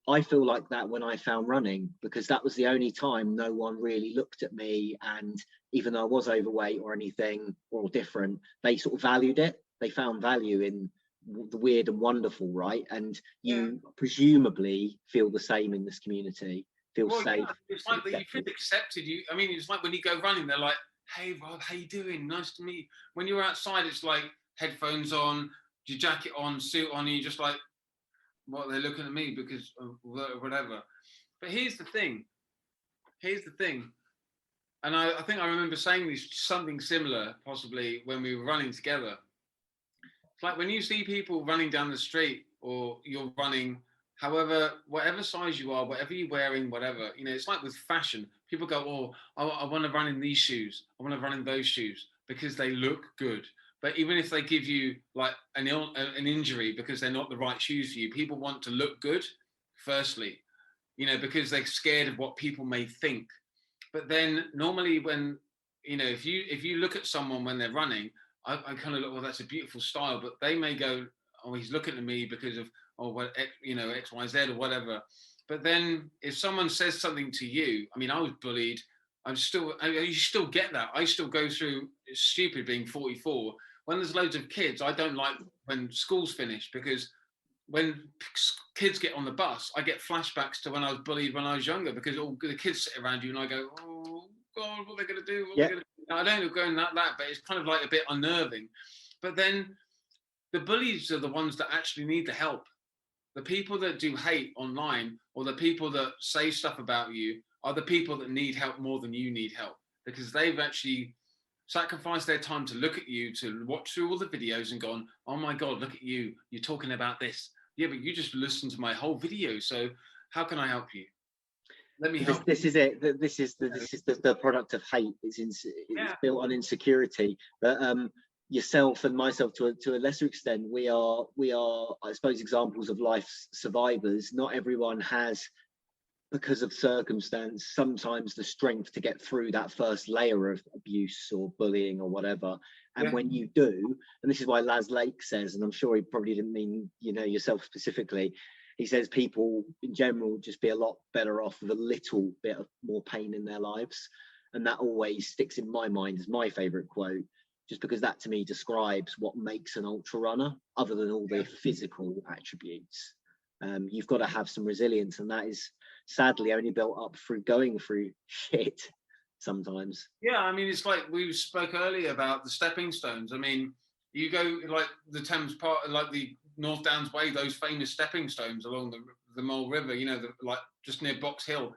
I feel like that when I found running, because that was the only time no one really looked at me. And even though I was overweight or anything or different, they sort of valued it. They found value in the weird and wonderful, right? And you presumably feel the same in this community. Feel safe. Yeah. It's like that you feel accepted. It's like when you go running, they're like, hey Rob, how you doing? Nice to meet you. When you're outside, it's like headphones on, your jacket on, suit on, and you're just like, what, they're looking at me because of whatever. But here's the thing. And I think I remember saying something similar, possibly when we were running together. It's like when you see people running down the street, or you're running, whatever size you are, whatever you're wearing, whatever, it's like with fashion. People go, oh, I want to run in these shoes. I want to run in those shoes because they look good. But even if they give you like an injury because they're not the right shoes for you, people want to look good, firstly, because they're scared of what people may think. But then normally when, if you look at someone when they're running, I kind of look, well, that's a beautiful style, but they may go, oh, he's looking at me because of, X, Y, Z or whatever. But then if someone says something to you, I mean, I was bullied. You still get that. I still go through, it's stupid being 44. When there's loads of kids, I don't like when school's finished, because when kids get on the bus, I get flashbacks to when I was bullied when I was younger, because all the kids sit around you and I go, oh God, what are they going to do? I don't go in that, but it's kind of like a bit unnerving. But then the bullies are the ones that actually need the help. the people that do hate online, or the people that say stuff about you, are the people that need help more than you need help, because they've actually sacrificed their time to look at you, to watch through all the videos and gone, oh my God, look at you, you're talking about this. Yeah, but you just listened to my whole video. So how can I help you? Let me help. This is it. This is the product of hate. It's built on insecurity. But yourself and myself, to a lesser extent, we are, I suppose, examples of life's survivors. Not everyone has, because of circumstance, sometimes the strength to get through that first layer of abuse or bullying or whatever. And when you do, and this is why Laz Lake says, and I'm sure he probably didn't mean, you know, yourself specifically, he says people in general just be a lot better off with a little bit of more pain in their lives. And that always sticks in my mind as my favorite quote, just because that to me describes what makes an ultra runner, other than all the physical attributes. You've got to have some resilience, and that is sadly only built up through going through shit sometimes. Yeah, I mean, it's like we spoke earlier about the stepping stones. I mean, you go like the Thames part, like the North Downs Way, those famous stepping stones along the Mole River, you know, like just near Box Hill.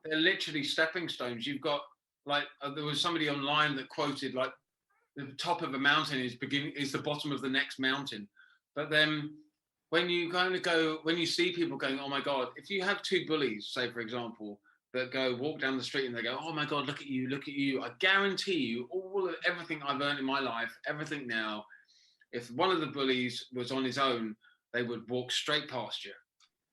They're literally stepping stones. You've got like, there was somebody online that quoted like, the top of a mountain is the bottom of the next mountain. But then when you when you see people going, oh my God, if you have two bullies, say for example, that walk down the street and they go, oh my God, look at you. I guarantee you everything I've earned in my life, everything now, if one of the bullies was on his own, they would walk straight past you.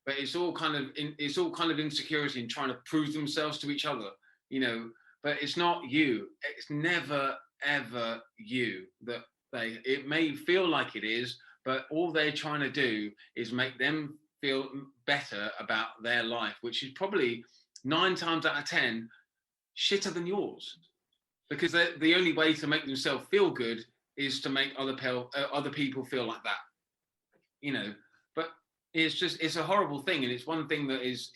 But it's all kind of insecurity and trying to prove themselves to each other, you know, but it's not you. It's never, ever you. It may feel like it is, but all they're trying to do is make them feel better about their life, which is probably 9 times out of 10 shitter than yours, because the only way to make themselves feel good is to make other people feel like that, you know. But it's a horrible thing, and it's one thing that is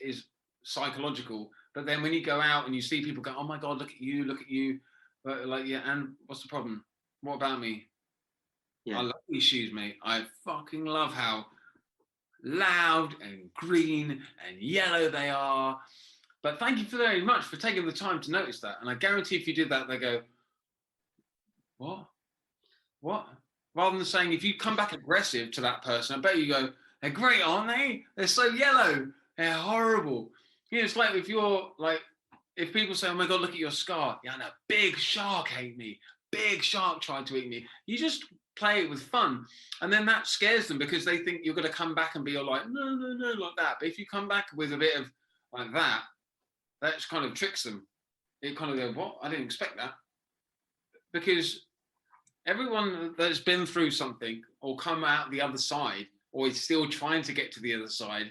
psychological. But then when you go out and you see people go, oh my God, look at you, but like, yeah, and what's the problem? What about me? Yeah. I love these shoes, mate. I fucking love how loud and green and yellow they are. But thank you very much for taking the time to notice that. And I guarantee if you did that, they go, what? Rather than saying, if you come back aggressive to that person, I bet you go, they're great, aren't they? They're so yellow. They're horrible. You know, it's like if you're like, if people say, oh my God, look at your scar. Yeah, no, big shark ate me. Big shark tried to eat me. You just play it with fun. And then that scares them, because they think you're going to come back and be all like, no, like that. But if you come back with a bit of like that just kind of tricks them. It kind of go, what? I didn't expect that. Because everyone that's been through something or come out the other side, or is still trying to get to the other side,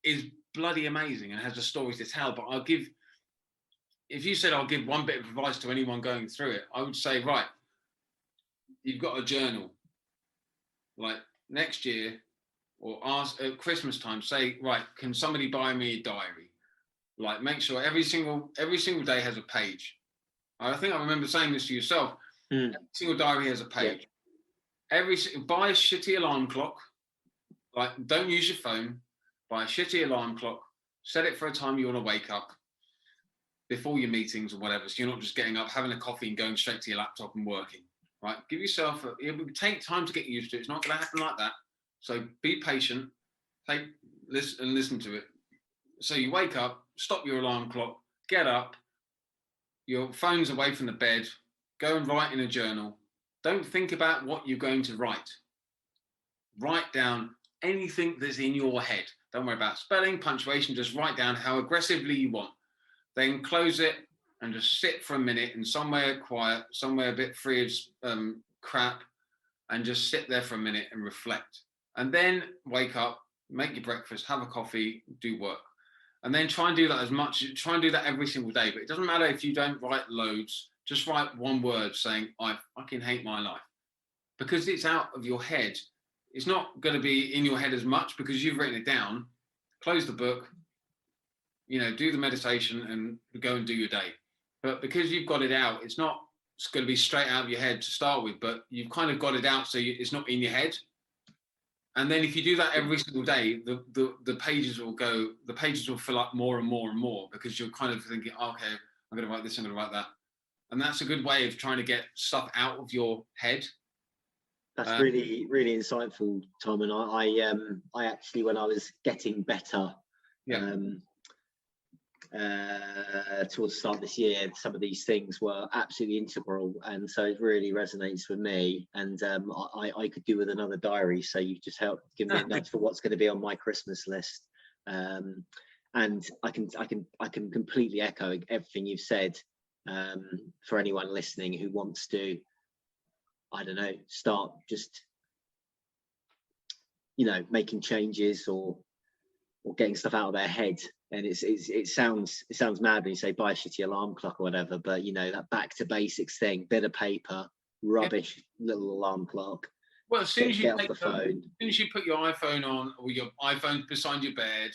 is bloody amazing and has a story to tell. But if you said I'll give one bit of advice to anyone going through it, I would say, right, you've got a journal. Like next year, or ask at Christmas time, say, right, can somebody buy me a diary? Like, make sure every single day has a page. I think I remember saying this to yourself. Every single diary has a page. Yeah. Buy a shitty alarm clock. Like, don't use your phone. Buy a shitty alarm clock. Set it for a time you want to wake up before your meetings or whatever. So you're not just getting up, having a coffee and going straight to your laptop and working. Right? Give yourself it will take time to get used to it. It's not going to happen like that. So be patient. Listen to it. So you wake up, stop your alarm clock, get up, your phone's away from the bed, go and write in a journal. Don't think about what you're going to write. Write down anything that's in your head. Don't worry about spelling, punctuation, just write down how aggressively you want. Then close it and just sit for a minute in somewhere quiet, somewhere a bit free of crap, and just sit there for a minute and reflect. And then wake up, make your breakfast, have a coffee, do work. And then try and do that every single day. But it doesn't matter if you don't write loads, just write one word saying, I fucking hate my life. Because it's out of your head. It's not going to be in your head as much because you've written it down. Close the book, do the meditation and go and do your day. But because you've got it out, it's going to be straight out of your head to start with, but you've kind of got it out so it's not in your head. And then if you do that every single day, the pages will fill up more and more and more, because you're kind of thinking, oh, okay, I'm going to write this, I'm going to write that. And that's a good way of trying to get stuff out of your head. That's really, really insightful, Tom. And I actually, when I was getting better, towards the start of this year, some of these things were absolutely integral, and so it really resonates with me. And I could do with another diary, so you've just helped give me a nudge for what's going to be on my Christmas list. And I can completely echo everything you've said. For anyone listening who wants to, I don't know, start just, making changes or getting stuff out of their head. And it sounds mad when you say buy a shitty alarm clock or whatever, but that back to basics thing, bit of paper, rubbish little alarm clock. Well, as soon as you get off the phone, as soon as you put your iPhone on, or your iPhone beside your bed,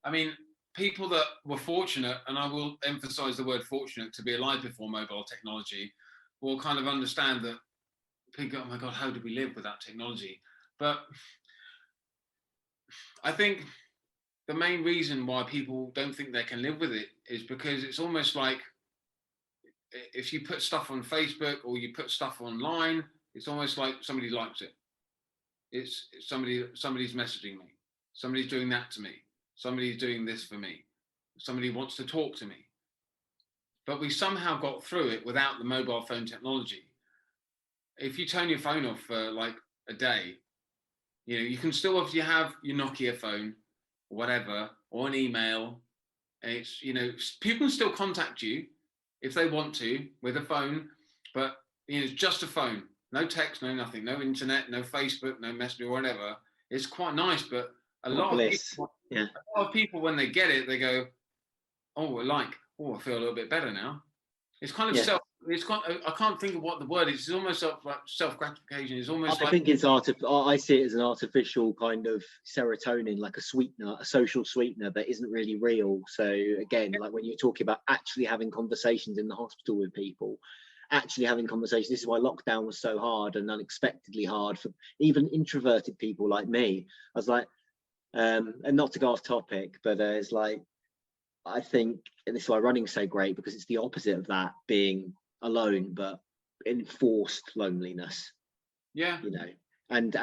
I mean, people that were fortunate, and I will emphasize the word fortunate, to be alive before mobile technology, will kind of understand that people go, oh my God, how do we live without technology? But I think the main reason why people don't think they can live with it is because it's almost like, if you put stuff on Facebook or you put stuff online, it's almost like somebody likes it. It's somebody's messaging me. Somebody's doing that to me. Somebody's doing this for me. Somebody wants to talk to me. But we somehow got through it without the mobile phone technology. If you turn your phone off for like a day, you can still obviously have your Nokia phone or whatever, or an email. And it's, people can still contact you if they want to with a phone, but it's just a phone. No text, no nothing, no internet, no Facebook, no Messenger or whatever. It's quite nice, but a lot of people, when they get it, they go, oh, I feel a little bit better now. It's kind of I can't think of what the word is. It's almost like self-gratification. It's almost I think it's I see it as an artificial kind of serotonin, like a sweetener, a social sweetener that isn't really real. So again, like when you're talking about actually having conversations in the hospital with people, actually having conversations. This is why lockdown was so hard and unexpectedly hard for even introverted people like me. I was like, and not to go off topic, but it's like, I think, and this is why running's so great, because it's the opposite of that, being alone, but enforced loneliness. And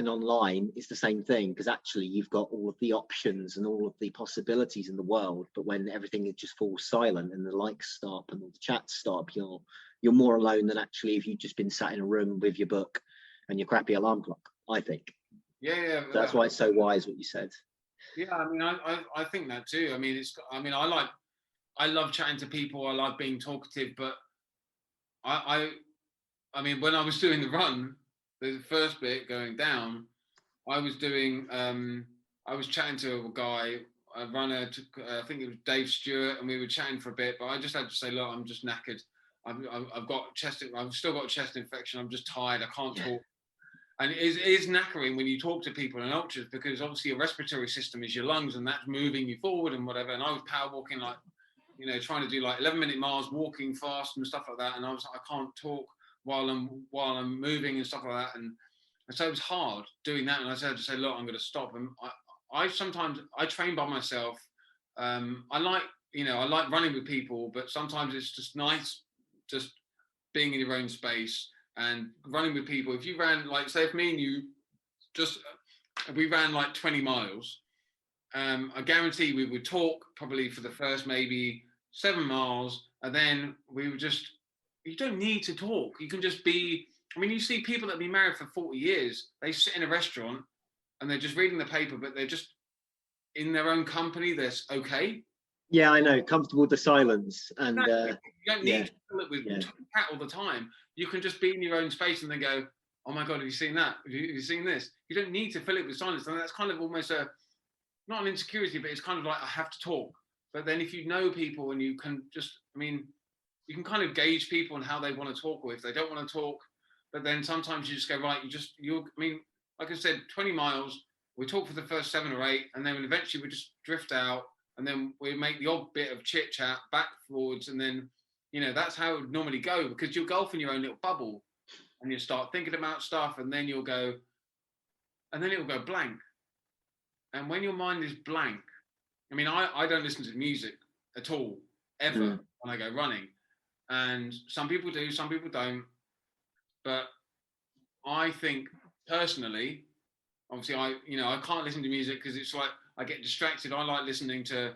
online it's the same thing, because actually you've got all of the options and all of the possibilities in the world, but when everything just falls silent and the likes stop and all the chats stop, you're more alone than actually if you've just been sat in a room with your book and your crappy alarm clock, I think. So that's why it's so wise what you said. Yeah, I mean, I think that too. I mean, I love chatting to people. I like being talkative, but I mean, when I was doing the run, the first bit going down, I was chatting to a guy, a runner, I think it was Dave Stewart, and we were chatting for a bit, but I just had to say, look, I'm just knackered. I've still got a chest infection. I'm just tired. I can't talk. And it is knackering when you talk to people in ultras, because obviously your respiratory system is your lungs, and that's moving you forward and whatever. And I was power walking, like, trying to do like 11-minute miles, walking fast and stuff like that. And I was like, I can't talk while I'm moving and stuff like that. And so it was hard doing that. And I had to say, look, I'm going to stop. And I sometimes train by myself. I like running with people, but sometimes it's just nice just being in your own space and running with people. If you ran, like, say if me and you we ran like 20 miles, I guarantee we would talk probably for the first maybe 7 miles, and then we would you don't need to talk. You can just be, I mean, you see people that have been married for 40 years, they sit in a restaurant and they're just reading the paper, but they're just in their own company. They're okay. Yeah, I know, comfortable with the silence. And you don't need to fill it with chat all the time. You can just be in your own space and then go, oh my God, have you seen that? Have you seen this? You don't need to fill it with silence. And that's kind of almost not an insecurity, but it's kind of like, I have to talk. But then if you know people and you can just, I mean, you can kind of gauge people and how they want to talk, or if they don't want to talk. But then sometimes you just go, right, I mean, like I said, 20 miles, we talk for the first 7 or 8, and then eventually we just drift out, and then we make the odd bit of chit chat back forwards. And then, that's how it would normally go, because you'll golf in your own little bubble and you start thinking about stuff, and then you'll go, and then it will go blank. And when your mind is blank, I mean, I don't listen to music at all, ever, when I go running. And some people do, some people don't. But I think personally, obviously, I can't listen to music because it's like I get distracted. I like listening to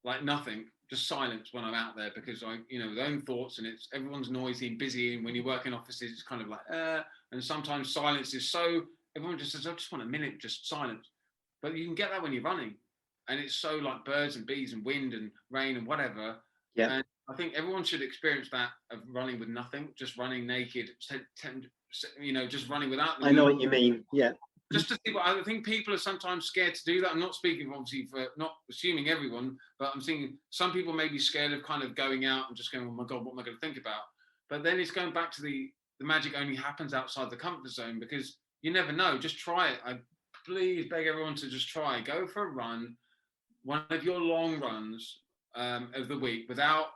like nothing, just silence when I'm out there, because with own thoughts, and it's everyone's noisy and busy. And when you work in offices, it's kind of like, and sometimes silence is so, everyone just says, I just want a minute, just silence. But you can get that when you're running, and it's so like birds and bees and wind and rain and whatever. Yeah. And I think everyone should experience that, of running with nothing, just running naked, just running without the I know music. what you mean. Yeah. Just to see what I think people are sometimes scared to do that. I'm not speaking obviously for, not assuming everyone, but I'm thinking some people may be scared of kind of going out and just going, oh my God, what am I going to think about? But then it's going back to the magic only happens outside the comfort zone, because you never know. Just try it. I please beg everyone to just try. Go for a run, one of your long runs of the week without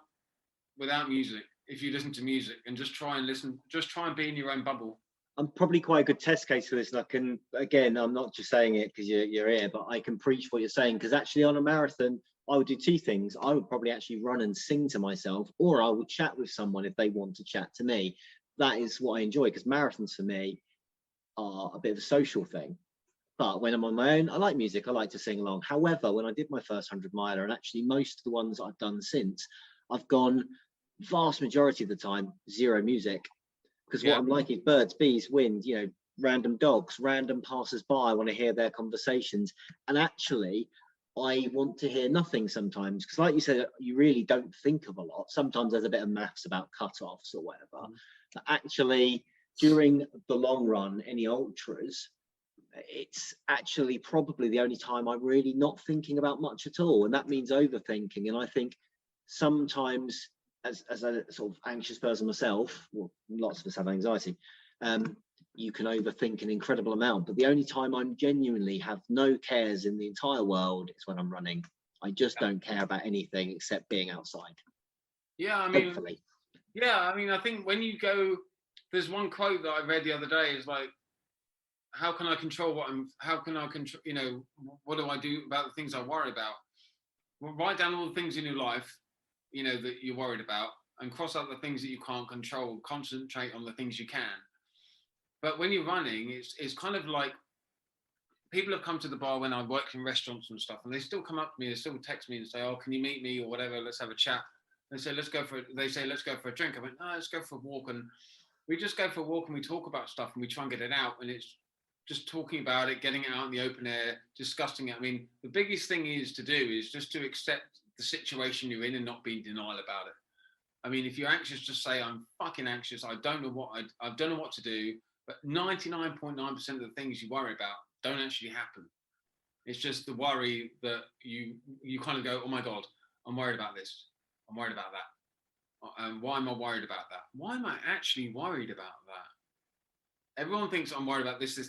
music. If you listen to music, and just try and listen, just try and be in your own bubble. I'm probably quite a good test case for this. And I can, again, I'm not just saying it because you're here, but I can preach what you're saying. Because actually on a marathon, I would do two things. I would probably actually run and sing to myself, or I would chat with someone if they want to chat to me. That is what I enjoy, because marathons for me are a bit of a social thing. But when I'm on my own, I like music. I like to sing along. However, when I did my first 100 miler, and actually most of the ones I've done since, I've gone vast majority of the time, zero music. Because what I'm like is birds, bees, wind, random dogs, random passers-by. I want to hear their conversations. And actually, I want to hear nothing sometimes. Because like you said, you really don't think of a lot. Sometimes there's a bit of maths about cut-offs or whatever. But actually, during the long run, any ultras, it's actually probably the only time I'm really not thinking about much at all. And that means overthinking. And I think sometimes, as a sort of anxious person myself, well, lots of us have anxiety, you can overthink an incredible amount. But the only time I'm genuinely have no cares in the entire world is when I'm running. I just don't care about anything except being outside. Yeah, I mean, hopefully. Yeah, I mean, I think when you go, there's one quote that I read the other day, is like, how can I control what what do I do about the things I worry about? Well, write down all the things in your life, that you're worried about, and cross out the things that you can't control. Concentrate on the things you can. But when you're running, it's kind of like, people have come to the bar when I worked in restaurants and stuff, and they still come up to me, they still text me and say, oh, can you meet me or whatever? Let's have a chat. They say, let's go for a drink. I went, no, let's go for a walk. And we just go for a walk and we talk about stuff and we try and get it out. And it's just talking about it, getting it out in the open air, discussing it. I mean, the biggest thing is just to accept the situation you're in and not be in denial about it. I mean, if you're anxious, just say, I'm fucking anxious. I don't know what to do. But 99.9% of the things you worry about don't actually happen. It's just the worry that you kind of go, oh my God, I'm worried about this. I'm worried about that. Why am I worried about that? Why am I actually worried about that? Everyone thinks I'm worried about this,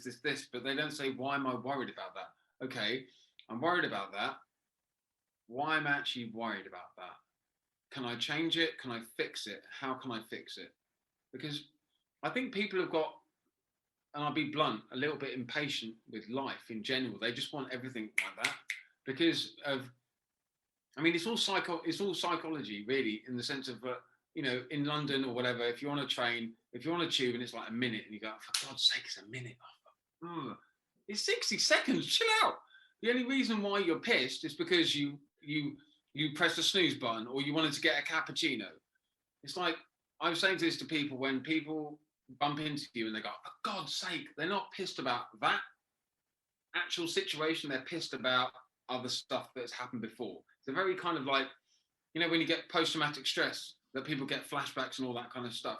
but they don't say, why am I worried about that? Okay, I'm worried about that. Why am I actually worried about that? Can I change it? Can I fix it? How can I fix it? Because I think people have got, and I'll be blunt, a little bit impatient with life in general. They just want everything like that because of, I mean, it's all psychology, really, in the sense of, in London or whatever, if you're on a train, if you're on a tube and it's like a minute and you go, for God's sake, it's a minute. It's 60 seconds, chill out. The only reason why you're pissed is because you pressed the snooze button or you wanted to get a cappuccino. It's like, I'm saying this to people when people bump into you and they go, for God's sake, they're not pissed about that actual situation. They're pissed about other stuff that's happened before. It's a very kind of like, when you get post-traumatic stress, that people get flashbacks and all that kind of stuff.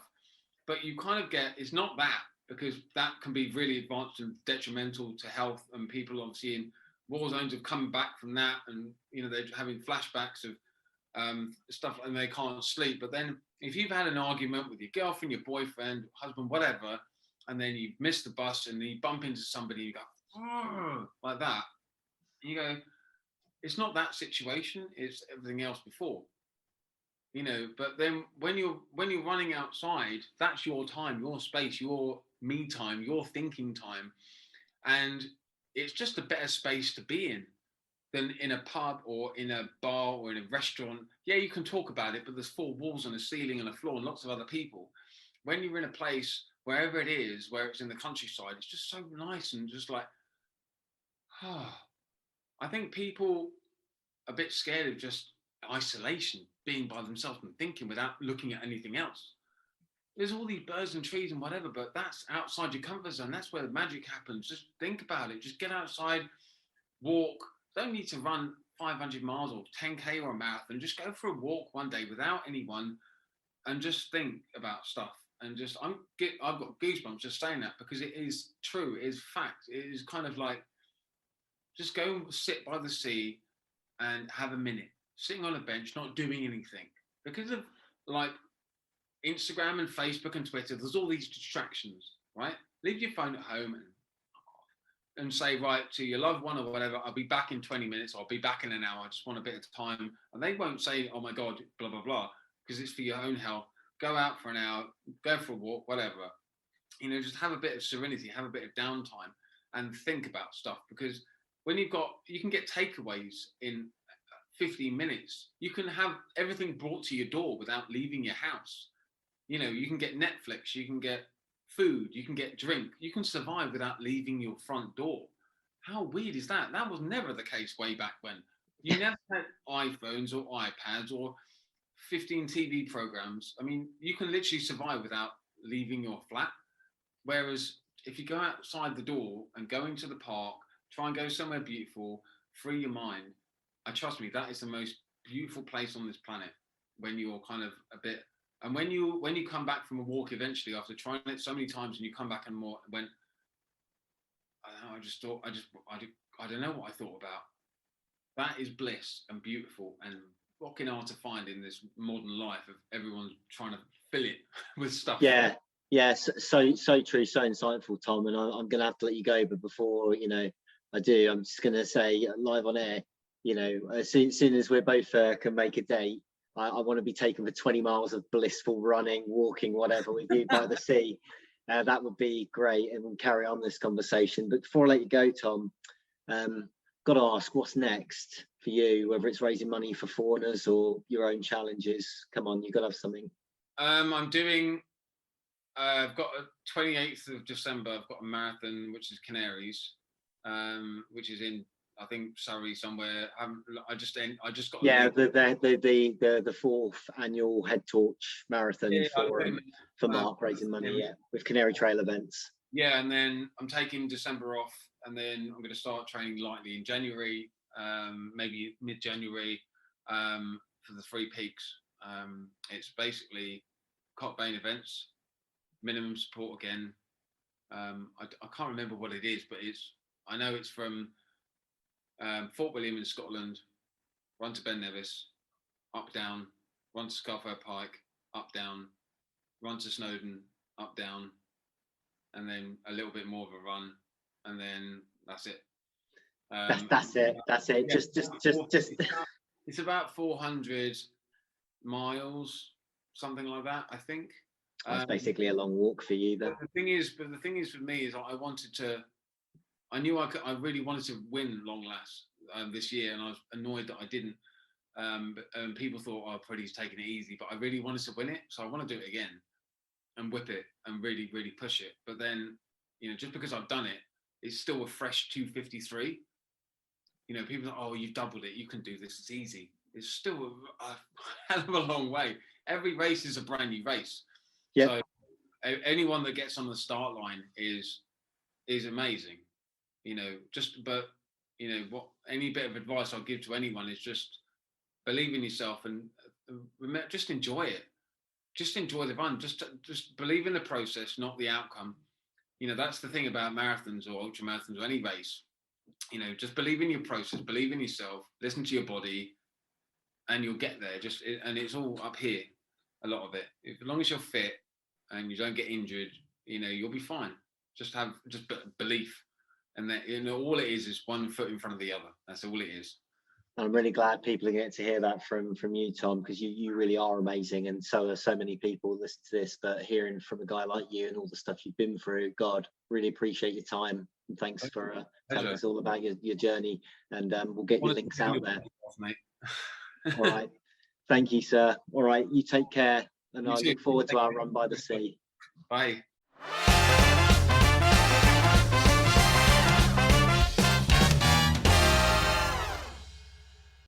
But you kind of get, it's not that, because that can be really advanced and detrimental to health, and people obviously in war zones have come back from that, and they're having flashbacks of stuff and they can't sleep. But then if you've had an argument with your girlfriend, your boyfriend, husband, whatever, and then you've missed the bus and you bump into somebody, you go like that, and you go, it's not that situation, it's everything else before. But then when you're running outside, that's your time, your space, your me time, your thinking time. and it's just a better space to be in than in a pub or in a bar or in a restaurant. Yeah, you can talk about it, but there's four walls and a ceiling and a floor and lots of other people. When you're in a place, wherever it is, where it's in the countryside, it's just so nice and just like, I think people are a bit scared of just isolation, being by themselves and thinking without looking at anything else. There's all these birds and trees and whatever, but that's outside your comfort zone. That's where the magic happens. Just think about it. Just get outside, walk. Don't need to run 500 miles or 10K or a marathon. Just go for a walk one day without anyone and just think about stuff. And just, I've got goosebumps just saying that, because it is true. It is fact. It is kind of like, just go and sit by the sea and have a minute, sitting on a bench, not doing anything. Because of like Instagram and Facebook and Twitter, there's all these distractions, right? Leave your phone at home and say, right, to your loved one or whatever, I'll be back in 20 minutes, or I'll be back in an hour. I just want a bit of time. And they won't say, oh my God, blah, blah, blah, because it's for your own health. Go out for an hour, go for a walk, whatever. You know, just have a bit of serenity, have a bit of downtime and think about stuff. Because when you can get takeaways in 15 minutes. You can have everything brought to your door without leaving your house. You know, you can get Netflix, you can get food, you can get drink, you can survive without leaving your front door. How weird is that? That was never the case way back when. You never had iPhones or iPads or 15 TV programs. I mean, you can literally survive without leaving your flat. Whereas if you go outside the door and go into the park, try and go somewhere beautiful, free your mind, trust me, that is the most beautiful place on this planet. When you're kind of a bit, and when you come back from a walk eventually after trying it so many times, and you come back and went, I just thought, I don't know what I thought about. That is bliss and beautiful, and fucking hard to find in this modern life of everyone's trying to fill it with stuff. Yeah, so true, so insightful, Tom. And I'm going to have to let you go, but before I do, I'm just going to say live on air. As soon as we're both can make a date, I want to be taken for 20 miles of blissful running, walking, whatever with you by the sea. That would be great, and we'll carry on this conversation. But before I let you go, Tom, got to ask, what's next for you? Whether it's raising money for foreigners or your own challenges, come on, you've got to have something. I'm doing. I've got a 28th of December. I've got a marathon, which is Canaries, which is in, I think, Surrey somewhere. I just got. Yeah, the fourth annual Head Torch Marathon for Mark, raising money. Yeah, with Canary Trail events. Yeah, and then I'm taking December off, and then I'm going to start training lightly in January, maybe mid-January, for the 3 Peaks. It's basically Cockbane events, minimum support again. I can't remember what it is, but I know it's from Fort William in Scotland, run to Ben Nevis, up down, run to Scarfo Pike, up down, run to Snowdon, up down, and then a little bit more of a run, and then that's it. That's it. Yeah, just. It's about 400 miles, something like that, I think. That's basically a long walk for you, then. The thing is for me is I knew I really wanted to win long last this year, and I was annoyed that I didn't. But people thought, oh, Freddie's taking it easy, but I really wanted to win it, so I want to do it again and whip it and really, really push it. But then, just because I've done it, it's still a fresh 2:53. People are, oh, you've doubled it, you can do this, it's easy. It's still a hell of a long way. Every race is a brand new race. Yeah. So anyone that gets on the start line is amazing. What any bit of advice I'll give to anyone is just believe in yourself and just enjoy it. Just enjoy the run. Just believe in the process, not the outcome. That's the thing about marathons or ultra marathons or any race. Just believe in your process, believe in yourself, listen to your body, and you'll get there. And it's all up here. A lot of it. As long as you're fit and you don't get injured, you'll be fine. Just belief. And that all it is one foot in front of the other. That's all it is. And I'm really glad people are getting to hear that from you, Tom, because you really are amazing, and so are so many people listen to this. But hearing from a guy like you and all the stuff you've been through, God, really appreciate your time, and thanks for telling us all about your journey. And we'll get your links out there. Mate. All right, thank you, sir. All right, you take care, and I look forward to our run by the sea. Bye.